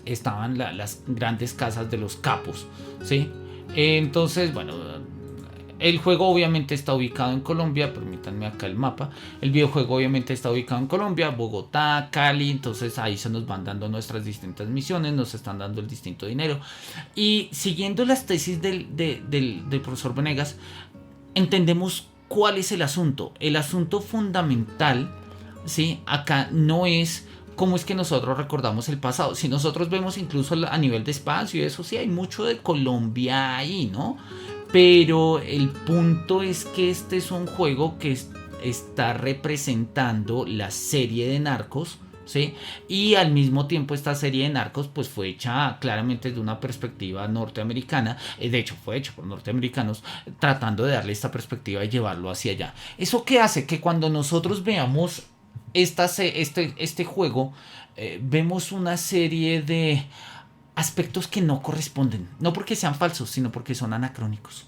estaban las grandes casas de los capos, ¿sí? Entonces, bueno, el juego obviamente está ubicado en Colombia, permítanme acá el mapa. El videojuego obviamente está ubicado en Colombia, Bogotá, Cali, entonces ahí se nos van dando nuestras distintas misiones, nos están dando el distinto dinero. Y siguiendo las tesis del profesor Venegas, entendemos cuál es el asunto. El asunto fundamental, ¿sí? Acá no es cómo es que nosotros recordamos el pasado. Si nosotros vemos incluso a nivel de espacio y eso, sí hay mucho de Colombia ahí, ¿no? Pero el punto es que este es un juego que está representando la serie de Narcos, ¿sí? Y al mismo tiempo esta serie de Narcos pues fue hecha claramente desde una perspectiva norteamericana. De hecho fue hecha por norteamericanos tratando de darle esta perspectiva y llevarlo hacia allá. ¿Eso qué hace? Que cuando nosotros veamos este juego, vemos una serie de aspectos que no corresponden, no porque sean falsos, sino porque son anacrónicos.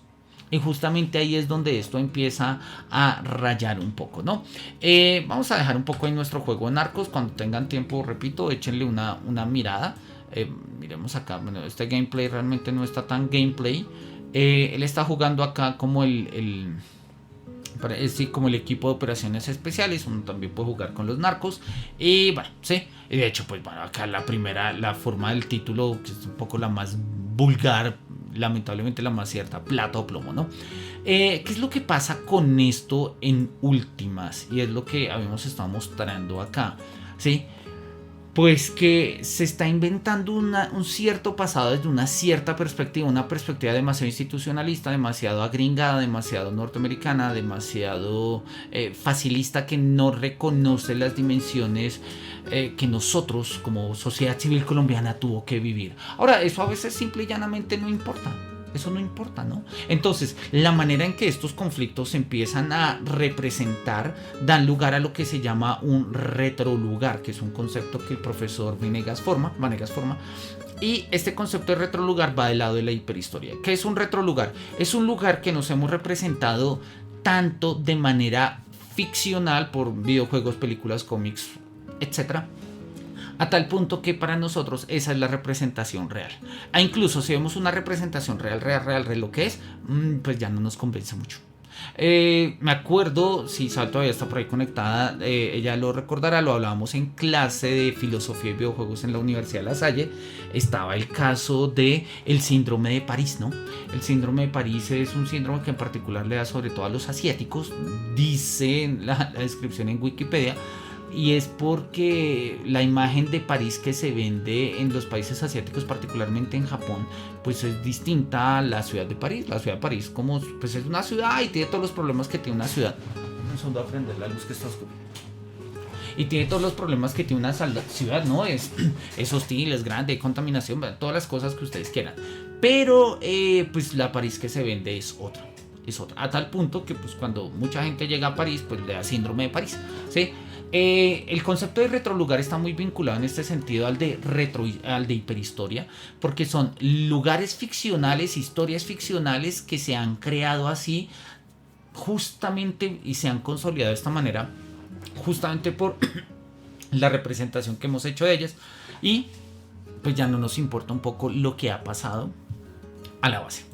Y justamente ahí es donde esto empieza a rayar un poco, ¿no? Vamos a dejar un poco en nuestro juego de Narcos. Cuando tengan tiempo, repito, échenle una mirada. Miremos acá, bueno, este gameplay realmente no está tan gameplay. Él está jugando acá como como el equipo de operaciones especiales. Uno también puede jugar con los narcos. Y bueno, sí. Y de hecho, pues bueno, acá la forma del título, que es un poco la más vulgar, lamentablemente la más cierta, plata o plomo, ¿no? ¿Qué es lo que pasa con esto en últimas? Y es lo que habíamos estado mostrando acá, ¿sí? Pues que se está inventando un cierto pasado desde una cierta perspectiva, una perspectiva demasiado institucionalista, demasiado agringada, demasiado norteamericana, demasiado facilista, que no reconoce las dimensiones que nosotros como sociedad civil colombiana tuvo que vivir. Ahora, eso a veces simple y llanamente no importa. Eso no importa, ¿no? Entonces, la manera en que estos conflictos se empiezan a representar dan lugar a lo que se llama un retrolugar, que es un concepto que el profesor Vanegas forma. Y este concepto de retrolugar va del lado de la hiperhistoria. ¿Qué es un retrolugar? Es un lugar que nos hemos representado tanto de manera ficcional por videojuegos, películas, cómics, etcétera, a tal punto que para nosotros esa es la representación real. E incluso si vemos una representación real de lo que es, pues ya no nos convence mucho. Me acuerdo, si Sal todavía está por ahí conectada, ella lo recordará, lo hablábamos en clase de filosofía y videojuegos en la Universidad de La Salle. Estaba el caso de el síndrome de París, ¿no? El síndrome de París es un síndrome que en particular le da sobre todo a los asiáticos, dice la descripción en Wikipedia. Y es porque la imagen de París que se vende en los países asiáticos, particularmente en Japón, pues es distinta a la ciudad de París. La ciudad de París como, pues es una ciudad y tiene todos los problemas que tiene una ciudad. Un segundo a prender la luz que está oscura. Y tiene todos los problemas que tiene una ciudad, ¿no? Es hostil, es grande, hay contaminación, todas las cosas que ustedes quieran. Pero pues la París que se vende es otra. A tal punto que pues cuando mucha gente llega a París, pues le da síndrome de París, ¿sí? El concepto de retrolugar está muy vinculado en este sentido al de hiperhistoria, porque son lugares ficcionales, historias ficcionales que se han creado así justamente y se han consolidado de esta manera justamente por la representación que hemos hecho de ellas, y pues ya no nos importa un poco lo que ha pasado a la base.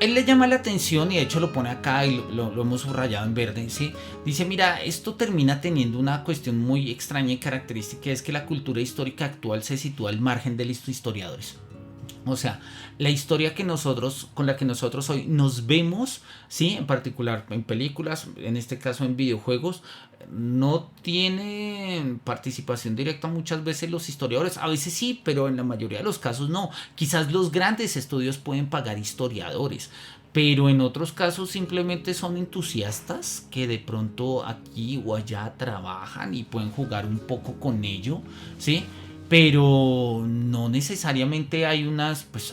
Él le llama la atención y de hecho lo pone acá y lo hemos subrayado en verde, ¿sí? Dice, mira, esto termina teniendo una cuestión muy extraña y característica, es que la cultura histórica actual se sitúa al margen de los historiadores. O sea, la historia con la que nosotros hoy nos vemos, ¿sí? En particular en películas, en este caso en videojuegos, no tienen participación directa muchas veces los historiadores. A veces sí, pero en la mayoría de los casos no. Quizás los grandes estudios pueden pagar historiadores, pero en otros casos simplemente son entusiastas que de pronto aquí o allá trabajan y pueden jugar un poco con ello, ¿sí? Pero no necesariamente hay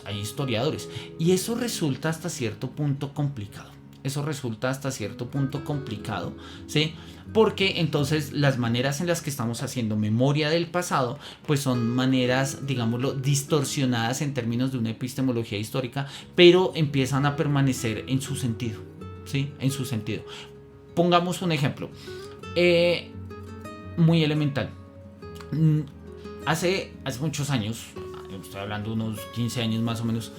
hay historiadores, y eso resulta hasta cierto punto complicado. ¿Sí? Porque entonces las maneras en las que estamos haciendo memoria del pasado pues son maneras, digámoslo, distorsionadas en términos de una epistemología histórica, pero empiezan a permanecer en su sentido, ¿sí? En su sentido. Pongamos un ejemplo muy elemental. Hace muchos años, estoy hablando de unos 15 años más o menos,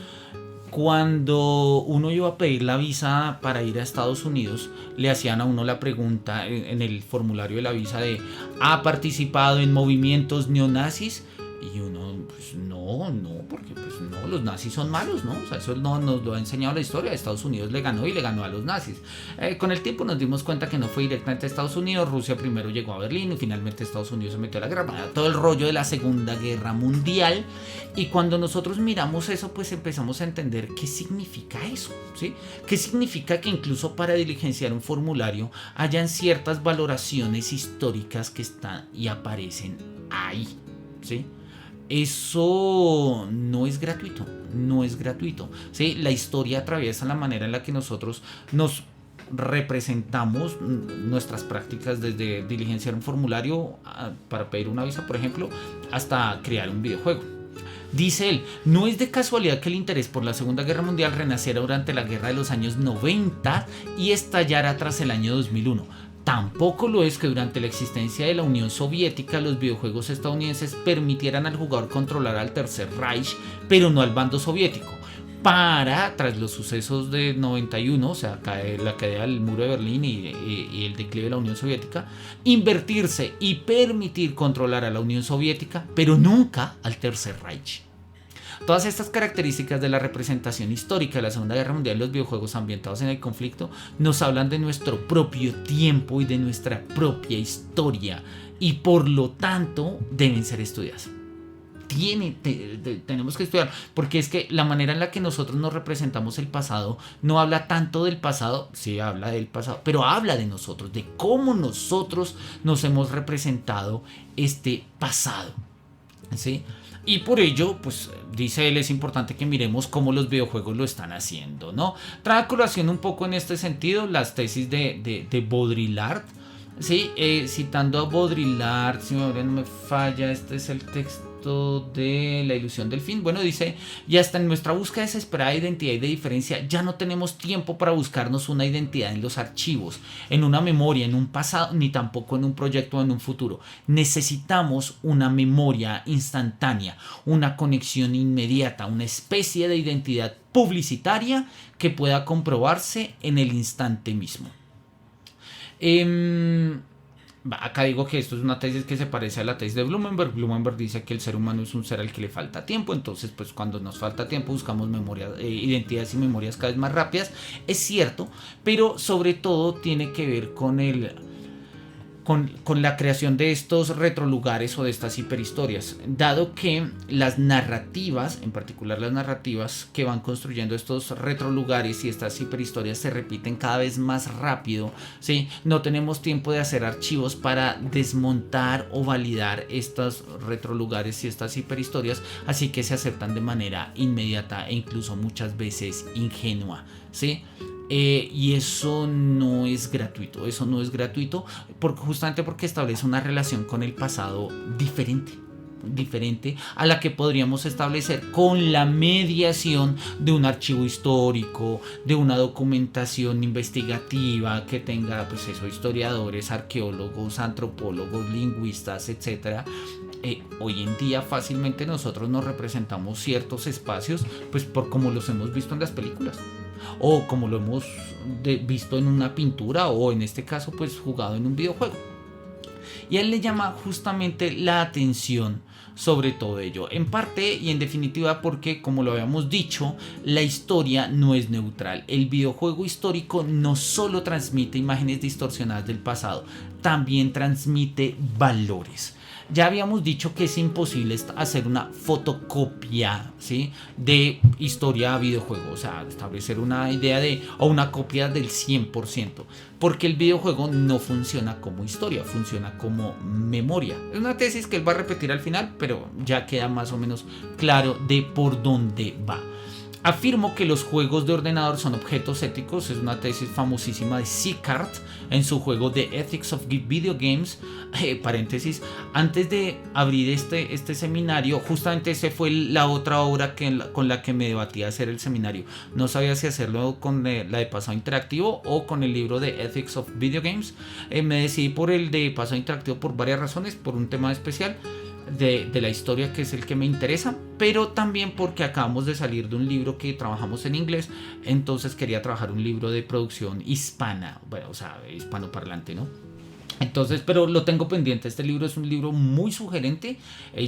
cuando uno iba a pedir la visa para ir a Estados Unidos, le hacían a uno la pregunta en el formulario de la visa de ¿ha participado en movimientos neonazis? Y uno, pues no, porque pues no, los nazis son malos, ¿no? O sea, eso no nos lo ha enseñado la historia. Estados Unidos le ganó y le ganó a los nazis. Con el tiempo nos dimos cuenta que no fue directamente a Estados Unidos. Rusia primero llegó a Berlín y finalmente Estados Unidos se metió a la guerra. Todo el rollo de la Segunda Guerra Mundial. Y cuando nosotros miramos eso, pues empezamos a entender qué significa eso, ¿sí? ¿Qué significa que incluso para diligenciar un formulario hayan ciertas valoraciones históricas que están y aparecen ahí, ¿sí? Eso no es gratuito, ¿sí? La historia atraviesa la manera en la que nosotros nos representamos nuestras prácticas, desde diligenciar un formulario para pedir una visa, por ejemplo, hasta crear un videojuego. Dice él, no es de casualidad que el interés por la Segunda Guerra Mundial renaciera durante la guerra de los años 90 y estallara tras el año 2001. Tampoco lo es que durante la existencia de la Unión Soviética los videojuegos estadounidenses permitieran al jugador controlar al Tercer Reich, pero no al bando soviético. para, tras los sucesos de 91, o sea, la caída del muro de Berlín y el declive de la Unión Soviética, invertirse y permitir controlar a la Unión Soviética, pero nunca al Tercer Reich. Todas estas características de la representación histórica de la Segunda Guerra Mundial en los videojuegos ambientados en el conflicto nos hablan de nuestro propio tiempo y de nuestra propia historia, y por lo tanto deben ser estudiadas. Tenemos que estudiar, porque es que la manera en la que nosotros nos representamos el pasado no habla tanto del pasado, sí habla del pasado, pero habla de nosotros, de cómo nosotros nos hemos representado este pasado, ¿sí? Y por ello, pues dice él, es importante que miremos cómo los videojuegos lo están haciendo, ¿no? Trae a colación un poco en este sentido las tesis de Baudrillard, ¿sí? Citando a Baudrillard, si mi memoria no me falla, este es el texto de La ilusión del fin. Bueno, dice: y hasta en nuestra búsqueda desesperada de identidad y de diferencia, ya no tenemos tiempo para buscarnos una identidad en los archivos, en una memoria, en un pasado, ni tampoco en un proyecto o en un futuro. Necesitamos una memoria instantánea, una conexión inmediata, una especie de identidad publicitaria que pueda comprobarse en el instante mismo. Acá digo que esto es una tesis que se parece a la tesis de Blumenberg. Blumenberg dice que el ser humano es un ser al que le falta tiempo, entonces pues cuando nos falta tiempo buscamos identidades y memorias cada vez más rápidas. Es cierto, pero sobre todo tiene que ver con la creación de estos retrolugares o de estas hiperhistorias, dado que las narrativas, en particular las narrativas que van construyendo estos retrolugares y estas hiperhistorias, se repiten cada vez más rápido, ¿sí? No tenemos tiempo de hacer archivos para desmontar o validar estos retrolugares y estas hiperhistorias, así que se aceptan de manera inmediata e incluso muchas veces ingenua, ¿sí? Y eso no es gratuito, justamente porque establece una relación con el pasado diferente a la que podríamos establecer con la mediación de un archivo histórico, de una documentación investigativa que tenga, pues eso, historiadores, arqueólogos, antropólogos, lingüistas, etcétera. Hoy en día fácilmente nosotros nos representamos ciertos espacios, pues por como los hemos visto en las películas, o como lo hemos visto en una pintura, o en este caso pues jugado en un videojuego. Y a él le llama justamente la atención sobre todo ello, en parte y en definitiva porque, como lo habíamos dicho, la historia no es neutral. El videojuego histórico no solo transmite imágenes distorsionadas del pasado, también transmite valores. Ya habíamos dicho que es imposible hacer una fotocopia, ¿sí?, de historia a videojuego, o sea, establecer una idea o una copia del 100%, porque el videojuego no funciona como historia, funciona como memoria. Es una tesis que él va a repetir al final, pero ya queda más o menos claro de por dónde va. Afirmo que los juegos de ordenador son objetos éticos, es una tesis famosísima de Sicart en su juego The Ethics of Video Games. Paréntesis, antes de abrir este seminario, justamente esa fue la otra obra con la que me debatí hacer el seminario. No sabía si hacerlo con la de Pasado Interactivo o con el libro de Ethics of Video Games. Me decidí por el de Pasado Interactivo por varias razones, por un tema especial de la historia, que es el que me interesa, pero también porque acabamos de salir de un libro que trabajamos en inglés, entonces quería trabajar un libro de producción hispana, bueno, o sea, hispanoparlante, ¿no? Entonces, pero lo tengo pendiente. Este libro es un libro muy sugerente,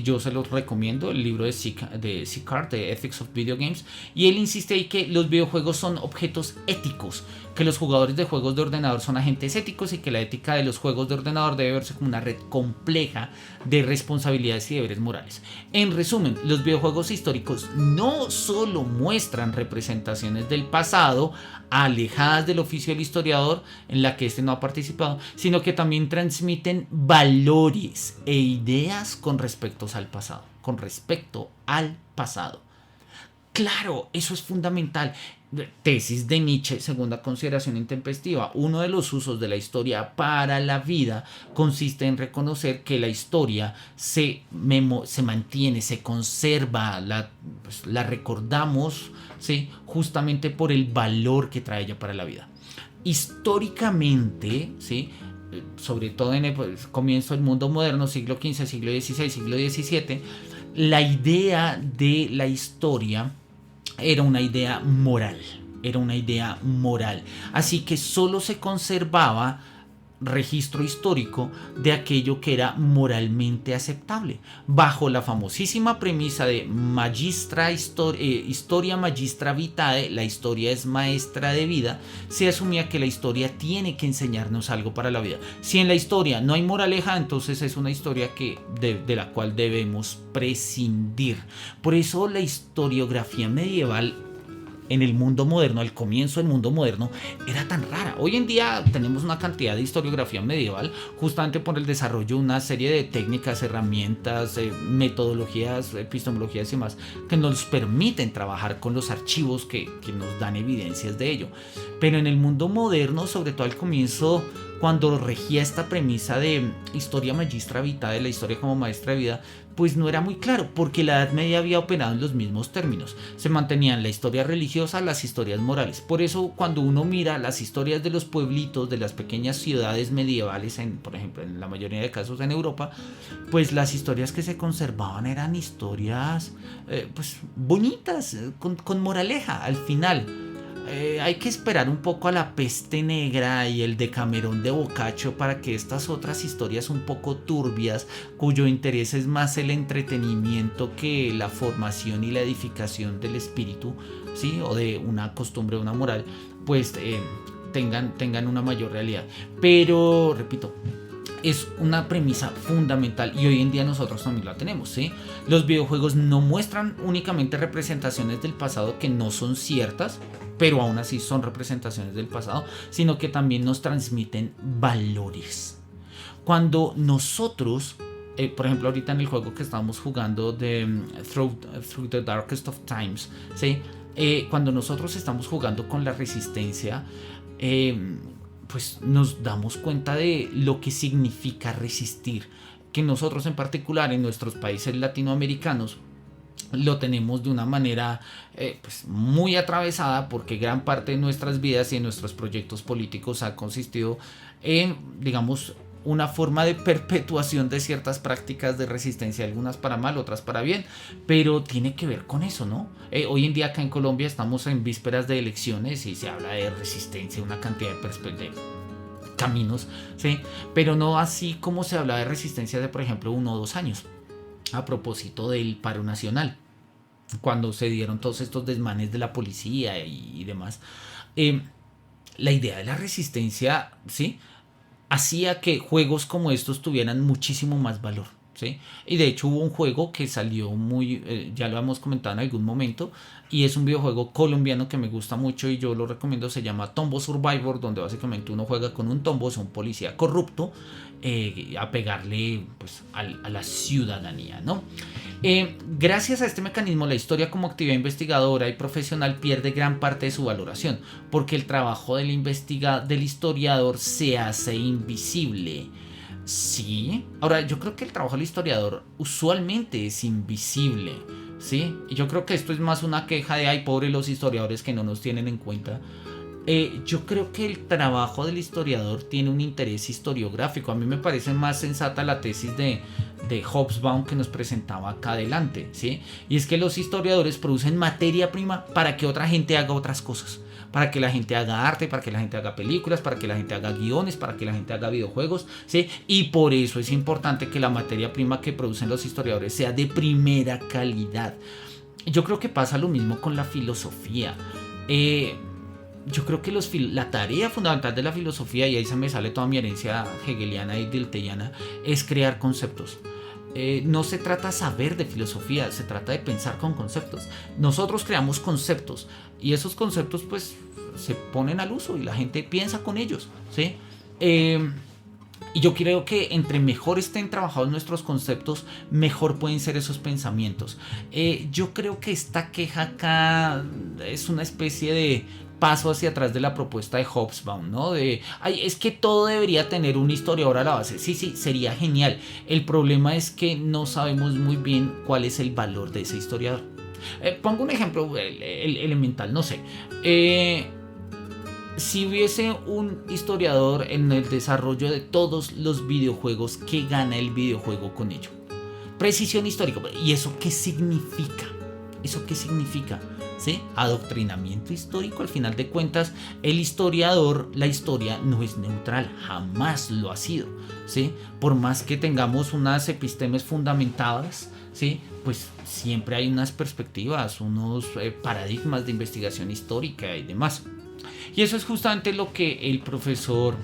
yo se los recomiendo, el libro de Sicart, de Ethics of Video Games, y él insiste ahí que los videojuegos son objetos éticos, que los jugadores de juegos de ordenador son agentes éticos y que la ética de los juegos de ordenador debe verse como una red compleja de responsabilidades y deberes morales. En resumen, los videojuegos históricos no solo muestran representaciones del pasado alejadas del oficio del historiador, en la que este no ha participado, sino que también transmiten valores e ideas con respecto al pasado. Claro, eso es fundamental. Tesis de Nietzsche, segunda consideración intempestiva. Uno de los usos de la historia para la vida consiste en reconocer que la historia se mantiene, se conserva, la recordamos, ¿sí?, justamente por el valor que trae ella para la vida. Históricamente, ¿sí?, sobre todo en el comienzo del mundo moderno, siglo XV, siglo XVI, siglo XVII, la idea de la historia era una idea moral, era una idea moral. Así que solo se conservaba registro histórico de aquello que era moralmente aceptable, bajo la famosísima premisa de historia magistra vitae, la historia es maestra de vida. Se asumía que la historia tiene que enseñarnos algo para la vida. Si en la historia no hay moraleja, entonces es una historia de la cual debemos prescindir. Por eso la historiografía medieval en el mundo moderno, al comienzo del mundo moderno, era tan rara. Hoy en día tenemos una cantidad de historiografía medieval justamente por el desarrollo de una serie de técnicas, herramientas, metodologías, epistemologías y más que nos permiten trabajar con los archivos que nos dan evidencias de ello. Pero en el mundo moderno, sobre todo al comienzo, cuando regía esta premisa de historia magistra vitae, de la historia como maestra de vida, pues no era muy claro, porque la Edad Media había operado en los mismos términos. Se mantenían la historia religiosa, las historias morales. Por eso cuando uno mira las historias de los pueblitos, de las pequeñas ciudades medievales, por ejemplo, en la mayoría de casos en Europa, pues las historias que se conservaban eran historias pues bonitas, con moraleja al final. Hay que esperar un poco a la Peste Negra y el Decamerón de Boccaccio para que estas otras historias un poco turbias, cuyo interés es más el entretenimiento que la formación y la edificación del espíritu, ¿sí? O de una costumbre, una moral, pues tengan una mayor realidad. Pero, repito, es una premisa fundamental y hoy en día nosotros también la tenemos, ¿sí? Los videojuegos no muestran únicamente representaciones del pasado que no son ciertas, pero aún así son representaciones del pasado, sino que también nos transmiten valores. Cuando nosotros, por ejemplo, ahorita en el juego que estamos jugando de Through the Darkest of Times, ¿sí? Cuando nosotros estamos jugando con la resistencia, pues nos damos cuenta de lo que significa resistir, que nosotros en particular en nuestros países latinoamericanos lo tenemos de una manera pues muy atravesada, porque gran parte de nuestras vidas y de nuestros proyectos políticos ha consistido en, digamos, una forma de perpetuación de ciertas prácticas de resistencia, algunas para mal, otras para bien, pero tiene que ver con eso, ¿no? Hoy en día acá en Colombia estamos en vísperas de elecciones y se habla de resistencia, una cantidad de caminos, ¿sí? Pero no así como se habla de resistencia de, por ejemplo, 1 o 2 años, a propósito del paro nacional, cuando se dieron todos estos desmanes de la policía y demás. La idea de la resistencia, ¿sí?, hacía que juegos como estos tuvieran muchísimo más valor, ¿sí? Y de hecho hubo un juego que salió ya lo hemos comentado en algún momento, y es un videojuego colombiano que me gusta mucho y yo lo recomiendo. Se llama Tombo Survivor, donde básicamente uno juega con un tombo, es un policía corrupto, a pegarle pues a la ciudadanía, ¿no? Gracias a este mecanismo, la historia como actividad investigadora y profesional pierde gran parte de su valoración, porque el trabajo del historiador se hace invisible. Sí, ahora yo creo que el trabajo del historiador usualmente es invisible, ¿sí? Y yo creo que esto es más una queja de, ay, pobre los historiadores que no nos tienen en cuenta. Yo creo que el trabajo del historiador tiene un interés historiográfico. A mí me parece más sensata la tesis de Hobsbawm que nos presentaba acá adelante, ¿sí? Y es que los historiadores producen materia prima para que otra gente haga otras cosas, para que la gente haga arte, para que la gente haga películas, para que la gente haga guiones, para que la gente haga videojuegos, ¿sí? Y por eso es importante que la materia prima que producen los historiadores sea de primera calidad. Yo creo que pasa lo mismo con la filosofía. Yo creo que la tarea fundamental de la filosofía, y ahí se me sale toda mi herencia hegeliana y diltheyana, es crear conceptos. No se trata de saber de filosofía, se trata de pensar con conceptos. Nosotros creamos conceptos y esos conceptos pues se ponen al uso y la gente piensa con ellos, ¿sí? Y yo creo que entre mejor estén trabajados nuestros conceptos, mejor pueden ser esos pensamientos. Yo creo que esta queja acá es una especie de paso hacia atrás de la propuesta de Hobsbawm, ¿no? De, ay, es que todo debería tener un historiador a la base. Sí, sería genial. El problema es que no sabemos muy bien cuál es el valor de ese historiador. Pongo un ejemplo elemental, no sé. Si hubiese un historiador en el desarrollo de todos los videojuegos, ¿qué gana el videojuego con ello? Precisión histórica. ¿Y eso qué significa? ¿Eso qué significa? ¿sí? Adoctrinamiento histórico. Al final de cuentas, el historiador, la historia no es neutral, jamás lo ha sido, ¿sí? Por más que tengamos unas epistemes fundamentadas, ¿sí? Pues siempre hay unas perspectivas, unos paradigmas de investigación histórica y demás. Y eso es justamente lo que el profesor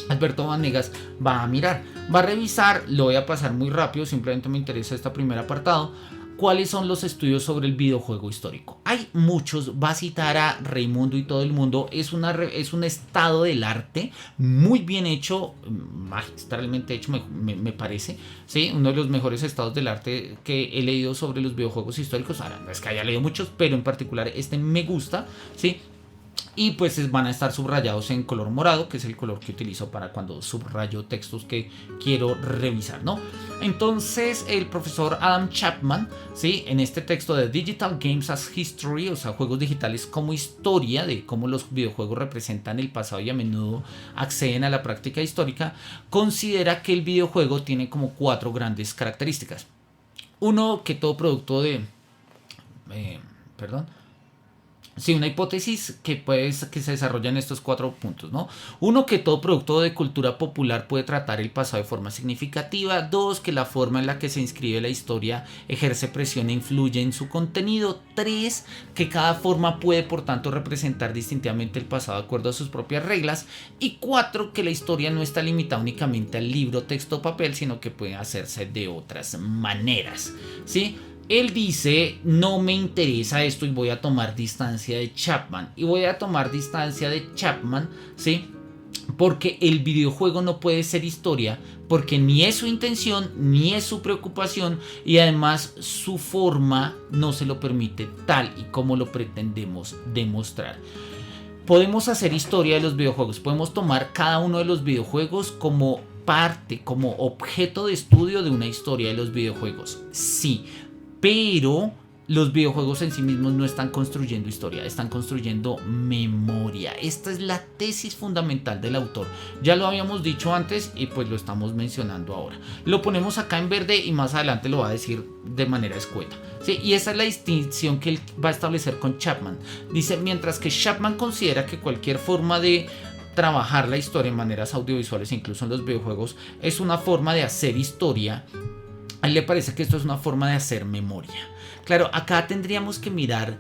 Alberto Vanegas va a mirar, va a revisar. Lo voy a pasar muy rápido, simplemente me interesa este primer apartado. ¿Cuáles son los estudios sobre el videojuego histórico? Hay muchos, va a citar a Raimundo y todo el mundo. Es un estado del arte muy bien hecho, magistralmente hecho, me parece, ¿sí? Uno de los mejores estados del arte que he leído sobre los videojuegos históricos. Ahora, no es que haya leído muchos, pero en particular este me gusta, ¿sí? Y pues van a estar subrayados en color morado, que es el color que utilizo para cuando subrayo textos que quiero revisar, ¿no? Entonces el profesor Adam Chapman, ¿sí? En este texto de Digital Games as History, o sea, juegos digitales como historia de cómo los videojuegos representan el pasado y a menudo acceden a la práctica histórica, considera que el videojuego tiene como 4 grandes características. Uno, que todo producto de... perdón. Sí, una hipótesis que se desarrolla en estos 4 puntos, ¿no? Uno, que todo producto de cultura popular puede tratar el pasado de forma significativa. 2, que la forma en la que se inscribe la historia ejerce presión e influye en su contenido. 3, que cada forma puede por tanto representar distintivamente el pasado de acuerdo a sus propias reglas. Y 4, que la historia no está limitada únicamente al libro, texto o papel, sino que puede hacerse de otras maneras, ¿sí? Él dice, no me interesa esto y voy a tomar distancia de Chapman. Y voy a tomar distancia de Chapman, ¿sí? Porque el videojuego no puede ser historia, porque ni es su intención, ni es su preocupación, y además su forma no se lo permite tal y como lo pretendemos demostrar. Podemos hacer historia de los videojuegos, podemos tomar cada uno de los videojuegos como parte, como objeto de estudio de una historia de los videojuegos, sí. Pero los videojuegos en sí mismos no están construyendo historia, están construyendo memoria. Esta es la tesis fundamental del autor. Ya lo habíamos dicho antes y pues lo estamos mencionando ahora. Lo ponemos acá en verde y más adelante lo va a decir de manera escueta, ¿sí? Y esa es la distinción que él va a establecer con Chapman. Dice, mientras que Chapman considera que cualquier forma de trabajar la historia en maneras audiovisuales, incluso en los videojuegos, es una forma de hacer historia, a él le parece que esto es una forma de hacer memoria. Claro, acá tendríamos que mirar,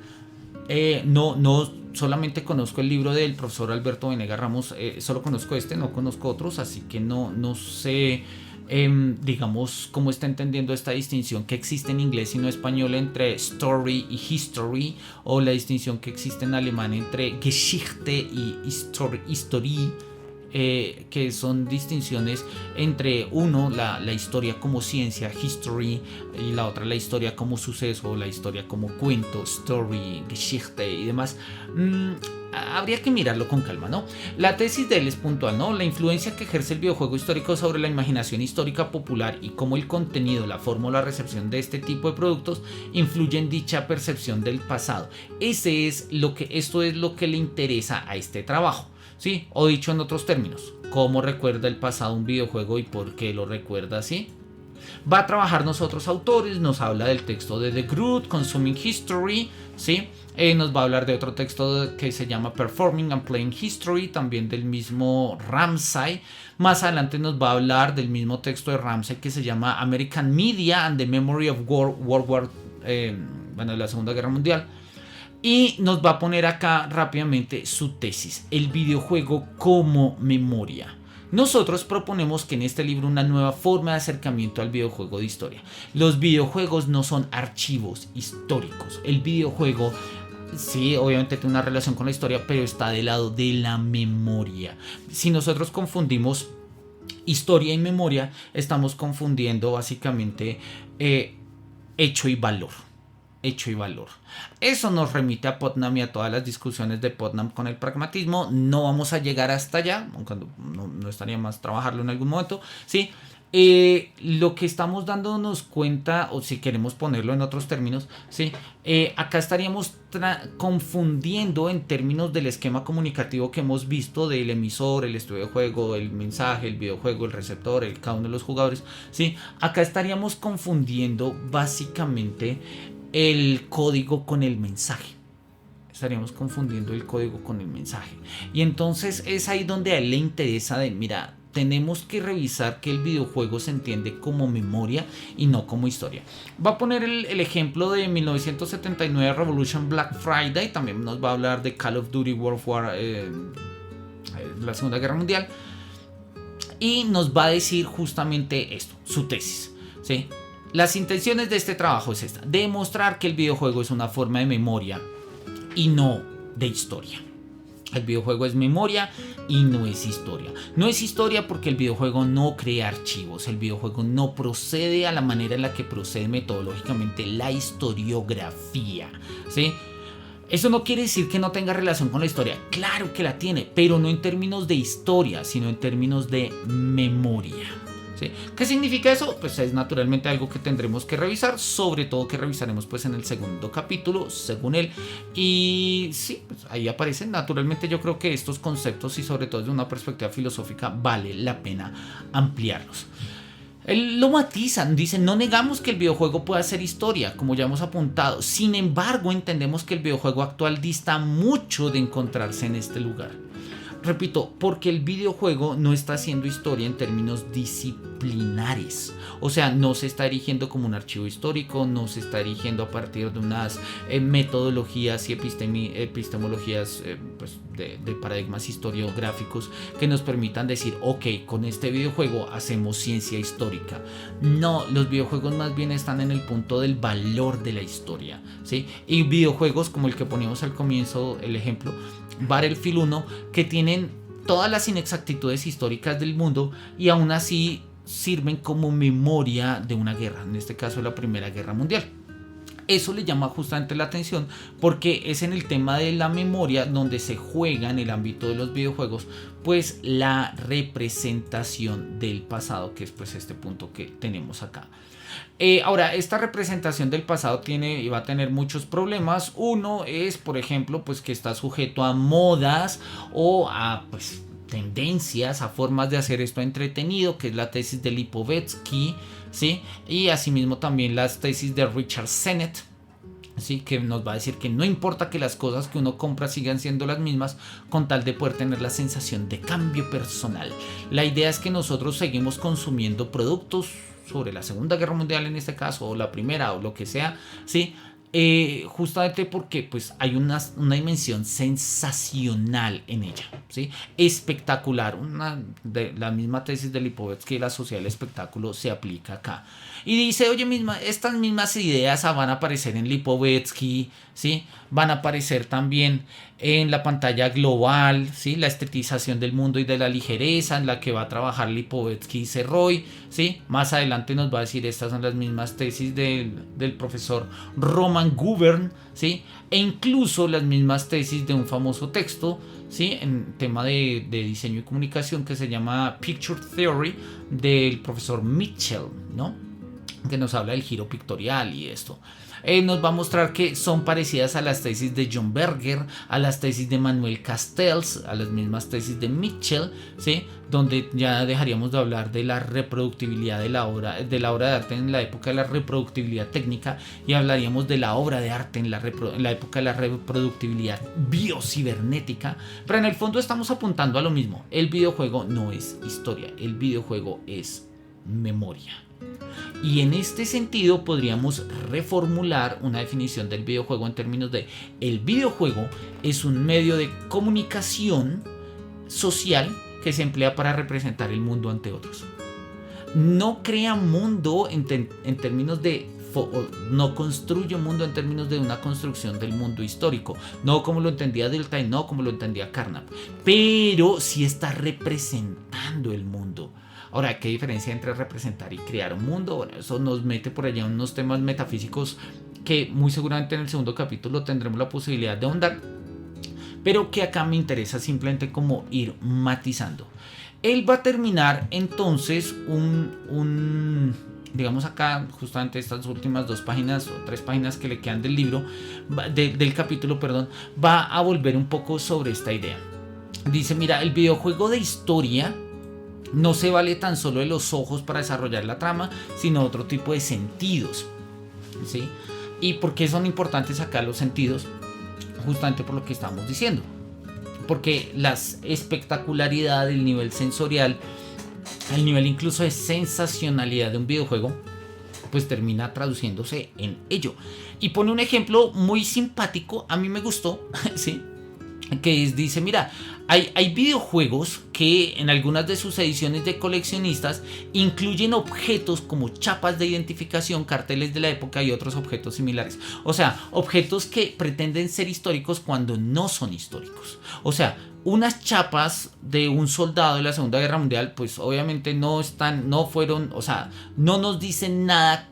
no solamente conozco el libro del profesor Alberto Vanegas Ramos, solo conozco este, no conozco otros, así que no sé, digamos, cómo está entendiendo esta distinción que existe en inglés y no español entre story y history, o la distinción que existe en alemán entre Geschichte y Historie. Que son distinciones entre uno, la historia como ciencia, history, y la otra, la historia como suceso, la historia como cuento, story, Geschichte y demás. Habría que mirarlo con calma, ¿no? La tesis de él es puntual, ¿no? La influencia que ejerce el videojuego histórico sobre la imaginación histórica popular y cómo el contenido, la forma o la recepción de este tipo de productos influye en dicha percepción del pasado. Esto es lo que le interesa a este trabajo, ¿sí? O dicho en otros términos, ¿cómo recuerda el pasado un videojuego y por qué lo recuerda así? Va a trabajar nosotros autores, nos habla del texto de The Groot, Consuming History, ¿sí? Nos va a hablar de otro texto que se llama Performing and Playing History, también del mismo Ramsay. Más adelante nos va a hablar del mismo texto de Ramsay que se llama American Media and the Memory of World War, la Segunda Guerra Mundial. Y nos va a poner acá rápidamente su tesis, el videojuego como memoria. Nosotros proponemos que en este libro una nueva forma de acercamiento al videojuego de historia. Los videojuegos no son archivos históricos. El videojuego, sí, obviamente tiene una relación con la historia, pero está del lado de la memoria. Si nosotros confundimos historia y memoria, estamos confundiendo básicamente hecho y valor. Eso nos remite a Putnam y a todas las discusiones de Putnam con el pragmatismo. No vamos a llegar hasta allá, aunque no estaría más trabajarlo en algún momento, ¿sí? Lo que estamos dándonos cuenta, o si queremos ponerlo en otros términos, ¿sí? Acá estaríamos confundiendo en términos del esquema comunicativo que hemos visto del emisor, el estudio de juego, el mensaje, el videojuego, el receptor, cada uno de los jugadores, ¿sí? Acá estaríamos confundiendo básicamente el código con el mensaje, estaríamos confundiendo el código con el mensaje. Y entonces es ahí donde a él le interesa de, mira, tenemos que revisar que el videojuego se entiende como memoria y no como historia. Va a poner el ejemplo de 1979 Revolution Black Friday, también nos va a hablar de Call of Duty World War, la Segunda Guerra Mundial, y nos va a decir justamente esto, su tesis, ¿sí? Las intenciones de este trabajo es esta: demostrar que el videojuego es una forma de memoria y no de historia. El videojuego es memoria y no es historia. No es historia porque el videojuego no crea archivos. El videojuego no procede a la manera en la que procede metodológicamente la historiografía, ¿sí? Eso no quiere decir que no tenga relación con la historia. Claro que la tiene, pero no en términos de historia, sino en términos de memoria, ¿sí? ¿Qué significa eso? Pues es naturalmente algo que tendremos que revisar, sobre todo que revisaremos pues en el segundo capítulo, según él. Y sí, pues ahí aparecen. Naturalmente yo creo que estos conceptos, y sobre todo desde una perspectiva filosófica, vale la pena ampliarlos. Él lo matiza, dice: no negamos que el videojuego pueda ser historia, como ya hemos apuntado. Sin embargo, entendemos que el videojuego actual dista mucho de encontrarse en este lugar. Repito, porque el videojuego no está haciendo historia en términos disciplinares. O sea, no se está erigiendo como un archivo histórico, no se está erigiendo a partir de unas metodologías y epistemologías pues de paradigmas historiográficos que nos permitan decir, ok, con este videojuego hacemos ciencia histórica. No, los videojuegos más bien están en el punto del valor de la historia, ¿sí? Y videojuegos como el que poníamos al comienzo, el ejemplo, Battlefield 1, que tienen todas las inexactitudes históricas del mundo y aún así sirven como memoria de una guerra, en este caso la Primera Guerra Mundial. Eso le llama justamente la atención porque es en el tema de la memoria donde se juega en el ámbito de los videojuegos pues la representación del pasado, que es pues este punto que tenemos acá. Ahora, esta representación del pasado tiene y va a tener muchos problemas. Uno es, por ejemplo, pues que está sujeto a modas o a pues tendencias, a formas de hacer esto entretenido, que es la tesis de Lipovetsky, ¿sí? Y asimismo también las tesis de Richard Sennett, ¿sí? Que nos va a decir que no importa que las cosas que uno compra sigan siendo las mismas con tal de poder tener la sensación de cambio personal. La idea es que nosotros seguimos consumiendo productos sobre la Segunda Guerra Mundial en este caso, o la Primera, o lo que sea, ¿sí? Justamente porque pues hay una dimensión sensacional en ella, ¿sí? Espectacular. La misma tesis de Lipovetsky, la sociedad del espectáculo, se aplica acá. Y dice, oye, estas mismas ideas van a aparecer en Lipovetsky, ¿sí? Van a aparecer también en la pantalla global, ¿sí? La estetización del mundo y de la ligereza, en la que va a trabajar Lipovetsky y Serroy, ¿sí? Más adelante nos va a decir, estas son las mismas tesis del profesor Roman Gubern, ¿sí? E incluso las mismas tesis de un famoso texto, ¿sí? En tema de diseño y comunicación, que se llama Picture Theory, del profesor Mitchell, ¿no? Que nos habla del giro pictorial y esto. Nos va a mostrar que son parecidas a las tesis de John Berger, a las tesis de Manuel Castells, a las mismas tesis de Mitchell, ¿sí? Donde ya dejaríamos de hablar de la reproductibilidad de la obra de arte en la época de la reproductibilidad técnica, y hablaríamos de la obra de arte en la época de la reproductibilidad biocibernética. Pero en el fondo estamos apuntando a lo mismo: el videojuego no es historia, el videojuego es memoria. Y en este sentido podríamos reformular una definición del videojuego en términos de: el videojuego es un medio de comunicación social que se emplea para representar el mundo ante otros. No crea mundo en términos de no construye un mundo en términos de una construcción del mundo histórico, no como lo entendía Delta y no como lo entendía Carnap, pero sí está representando el mundo. Ahora, ¿qué diferencia entre representar y crear un mundo? Bueno, eso nos mete por allá en unos temas metafísicos que muy seguramente en el segundo capítulo tendremos la posibilidad de ahondar, pero que acá me interesa simplemente como ir matizando. Él va a terminar entonces digamos acá, justamente estas últimas 2 páginas o 3 páginas que le quedan del libro, del capítulo, perdón, va a volver un poco sobre esta idea. Dice, mira, el videojuego de historia no se vale tan solo de los ojos para desarrollar la trama, sino otro tipo de sentidos, ¿sí? ¿Y por qué son importantes acá los sentidos? justamente por lo que estamos diciendo. Porque la espectacularidad, el nivel sensorial, el nivel incluso de sensacionalidad de un videojuego, pues termina traduciéndose en ello. Y pone un ejemplo muy simpático, a mí me gustó, ¿sí? Dice, mira, hay videojuegos que en algunas de sus ediciones de coleccionistas incluyen objetos como chapas de identificación, carteles de la época y otros objetos similares. O sea, objetos que pretenden ser históricos cuando no son históricos. O sea, unas chapas de un soldado de la Segunda Guerra Mundial, pues obviamente no fueron, o sea, no nos dicen nada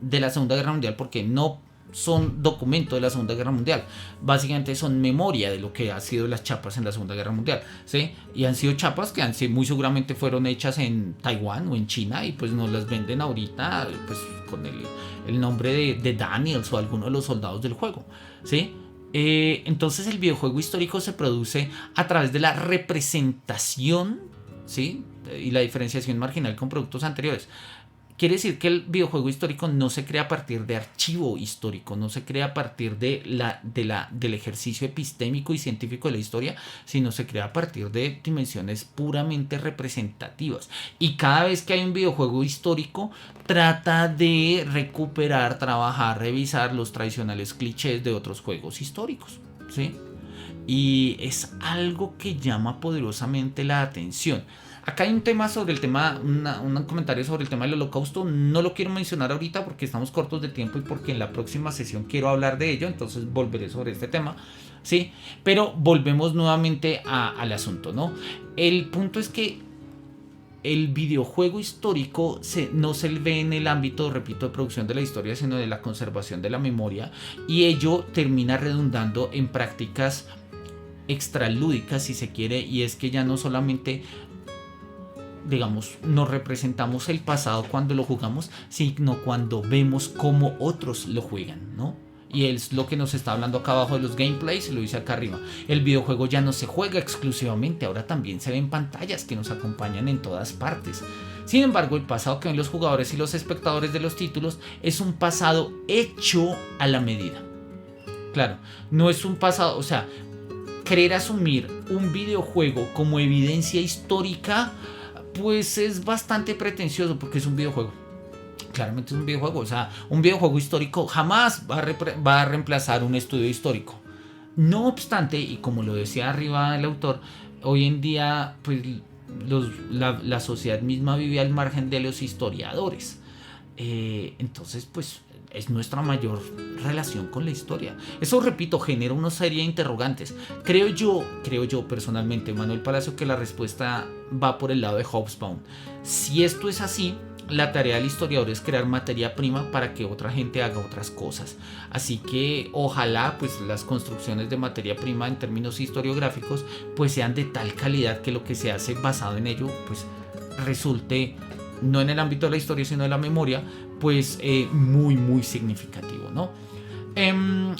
de la Segunda Guerra Mundial porque no son documento de la Segunda Guerra Mundial. Básicamente son memoria de lo que ha sido las chapas en la Segunda Guerra Mundial, ¿sí? Y han sido chapas que muy seguramente fueron hechas en Taiwán o en China y pues nos las venden ahorita pues con el nombre de Daniels o alguno de los soldados del juego, ¿sí? Entonces el videojuego histórico se produce a través de la representación, ¿sí? Y la diferenciación marginal con productos anteriores. Quiere decir que el videojuego histórico no se crea a partir de archivo histórico, no se crea a partir del ejercicio epistémico y científico de la historia, sino se crea a partir de dimensiones puramente representativas. Y cada vez que hay un videojuego histórico, trata de recuperar, trabajar, revisar los tradicionales clichés de otros juegos históricos, ¿sí? Y es algo que llama poderosamente la atención. Acá hay un tema sobre el tema, un comentario sobre el tema del Holocausto. No lo quiero mencionar ahorita porque estamos cortos de tiempo y porque en la próxima sesión quiero hablar de ello. Entonces volveré sobre este tema, ¿sí? Pero volvemos nuevamente al asunto, ¿no? El punto es que el videojuego histórico no se ve en el ámbito, repito, de producción de la historia, sino de la conservación de la memoria. Y ello termina redundando en prácticas extralúdicas, si se quiere. Y es que ya no solamente, digamos, nos representamos el pasado cuando lo jugamos, sino cuando vemos cómo otros lo juegan, ¿no? Y es lo que nos está hablando acá abajo de los gameplays, lo dice acá arriba. El videojuego ya no se juega exclusivamente, ahora también se ven pantallas que nos acompañan en todas partes. Sin embargo, el pasado que ven los jugadores y los espectadores de los títulos es un pasado hecho a la medida. Claro, no es un pasado, o sea, querer asumir un videojuego como evidencia histórica, pues es bastante pretencioso porque es un videojuego. Claramente es un videojuego. O sea, un videojuego histórico jamás va a reemplazar un estudio histórico. No obstante, y como lo decía arriba el autor, hoy en día pues la sociedad misma vive al margen de los historiadores. Entonces pues es nuestra mayor relación con la historia. Eso, repito, genera una serie de interrogantes. Creo yo personalmente, Manuel Palacio, que la respuesta va por el lado de Hobsbawm. Si esto es así, la tarea del historiador es crear materia prima para que otra gente haga otras cosas. Así que ojalá pues las construcciones de materia prima en términos historiográficos pues sean de tal calidad que lo que se hace basado en ello pues resulte, no en el ámbito de la historia sino de la memoria, pues muy muy significativo, ¿no?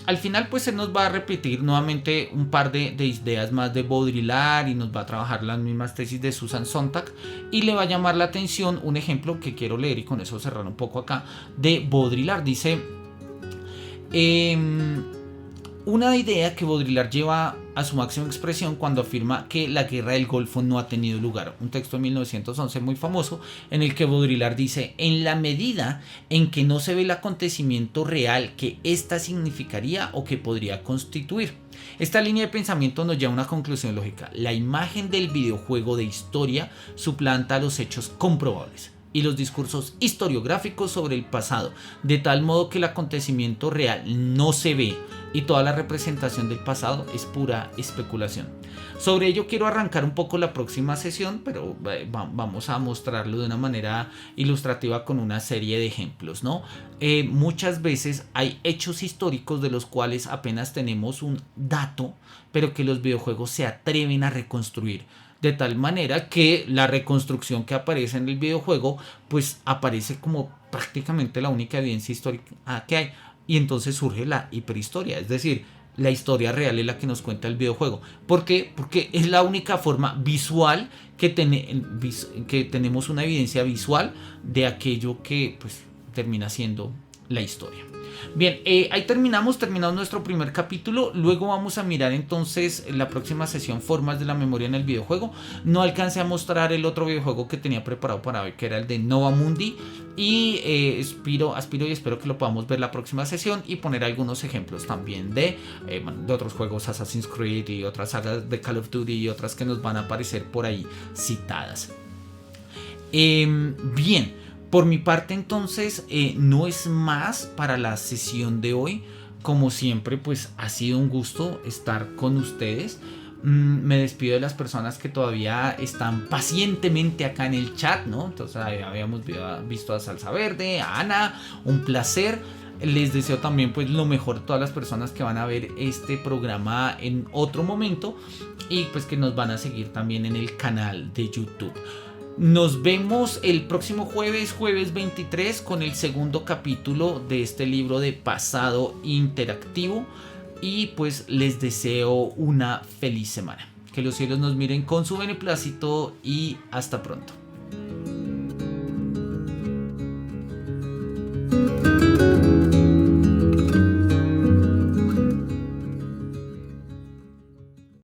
Al final pues se nos va a repetir nuevamente un par de ideas más de Baudrillard y nos va a trabajar las mismas tesis de Susan Sontag y le va a llamar la atención un ejemplo que quiero leer y con eso cerrar un poco acá de Baudrillard. Dice una idea que Baudrillard lleva a su máxima expresión cuando afirma que la guerra del Golfo no ha tenido lugar. Un texto de 1911 muy famoso en el que Baudrillard dice: en la medida en que no se ve el acontecimiento real que ésta significaría o que podría constituir. Esta línea de pensamiento nos lleva a una conclusión lógica. La imagen del videojuego de historia suplanta los hechos comprobables y los discursos historiográficos sobre el pasado, de tal modo que el acontecimiento real no se ve y toda la representación del pasado es pura especulación. Sobre ello quiero arrancar un poco la próxima sesión, pero vamos a mostrarlo de una manera ilustrativa con una serie de ejemplos, ¿no? Muchas veces hay hechos históricos de los cuales apenas tenemos un dato, pero que los videojuegos se atreven a reconstruir. De tal manera que la reconstrucción que aparece en el videojuego pues aparece como prácticamente la única evidencia histórica que hay. Y entonces surge la hiperhistoria, es decir, la historia real es la que nos cuenta el videojuego. ¿Por qué? Porque es la única forma visual que tenemos una evidencia visual de aquello que pues termina siendo la historia. Bien, ahí terminamos nuestro primer capítulo. Luego vamos a mirar entonces en la próxima sesión formas de la memoria en el videojuego. No alcancé a mostrar el otro videojuego que tenía preparado para hoy, que era el de Nova Mundi. Y aspiro y espero que lo podamos ver la próxima sesión y poner algunos ejemplos también de otros juegos, Assassin's Creed y otras sagas de Call of Duty y otras que nos van a aparecer por ahí citadas. Bien, por mi parte entonces no es más para la sesión de hoy. Como siempre, pues ha sido un gusto estar con ustedes. Me despido de las personas que todavía están pacientemente acá en el chat, ¿no? Entonces habíamos visto a Salsa Verde, a Ana, un placer. Les deseo también pues lo mejor a todas las personas que van a ver este programa en otro momento y pues que nos van a seguir también en el canal de YouTube. Nos vemos el próximo jueves 23, con el segundo capítulo de este libro de Pasado Interactivo. Y pues les deseo una feliz semana. Que los cielos nos miren con su beneplácito y hasta pronto.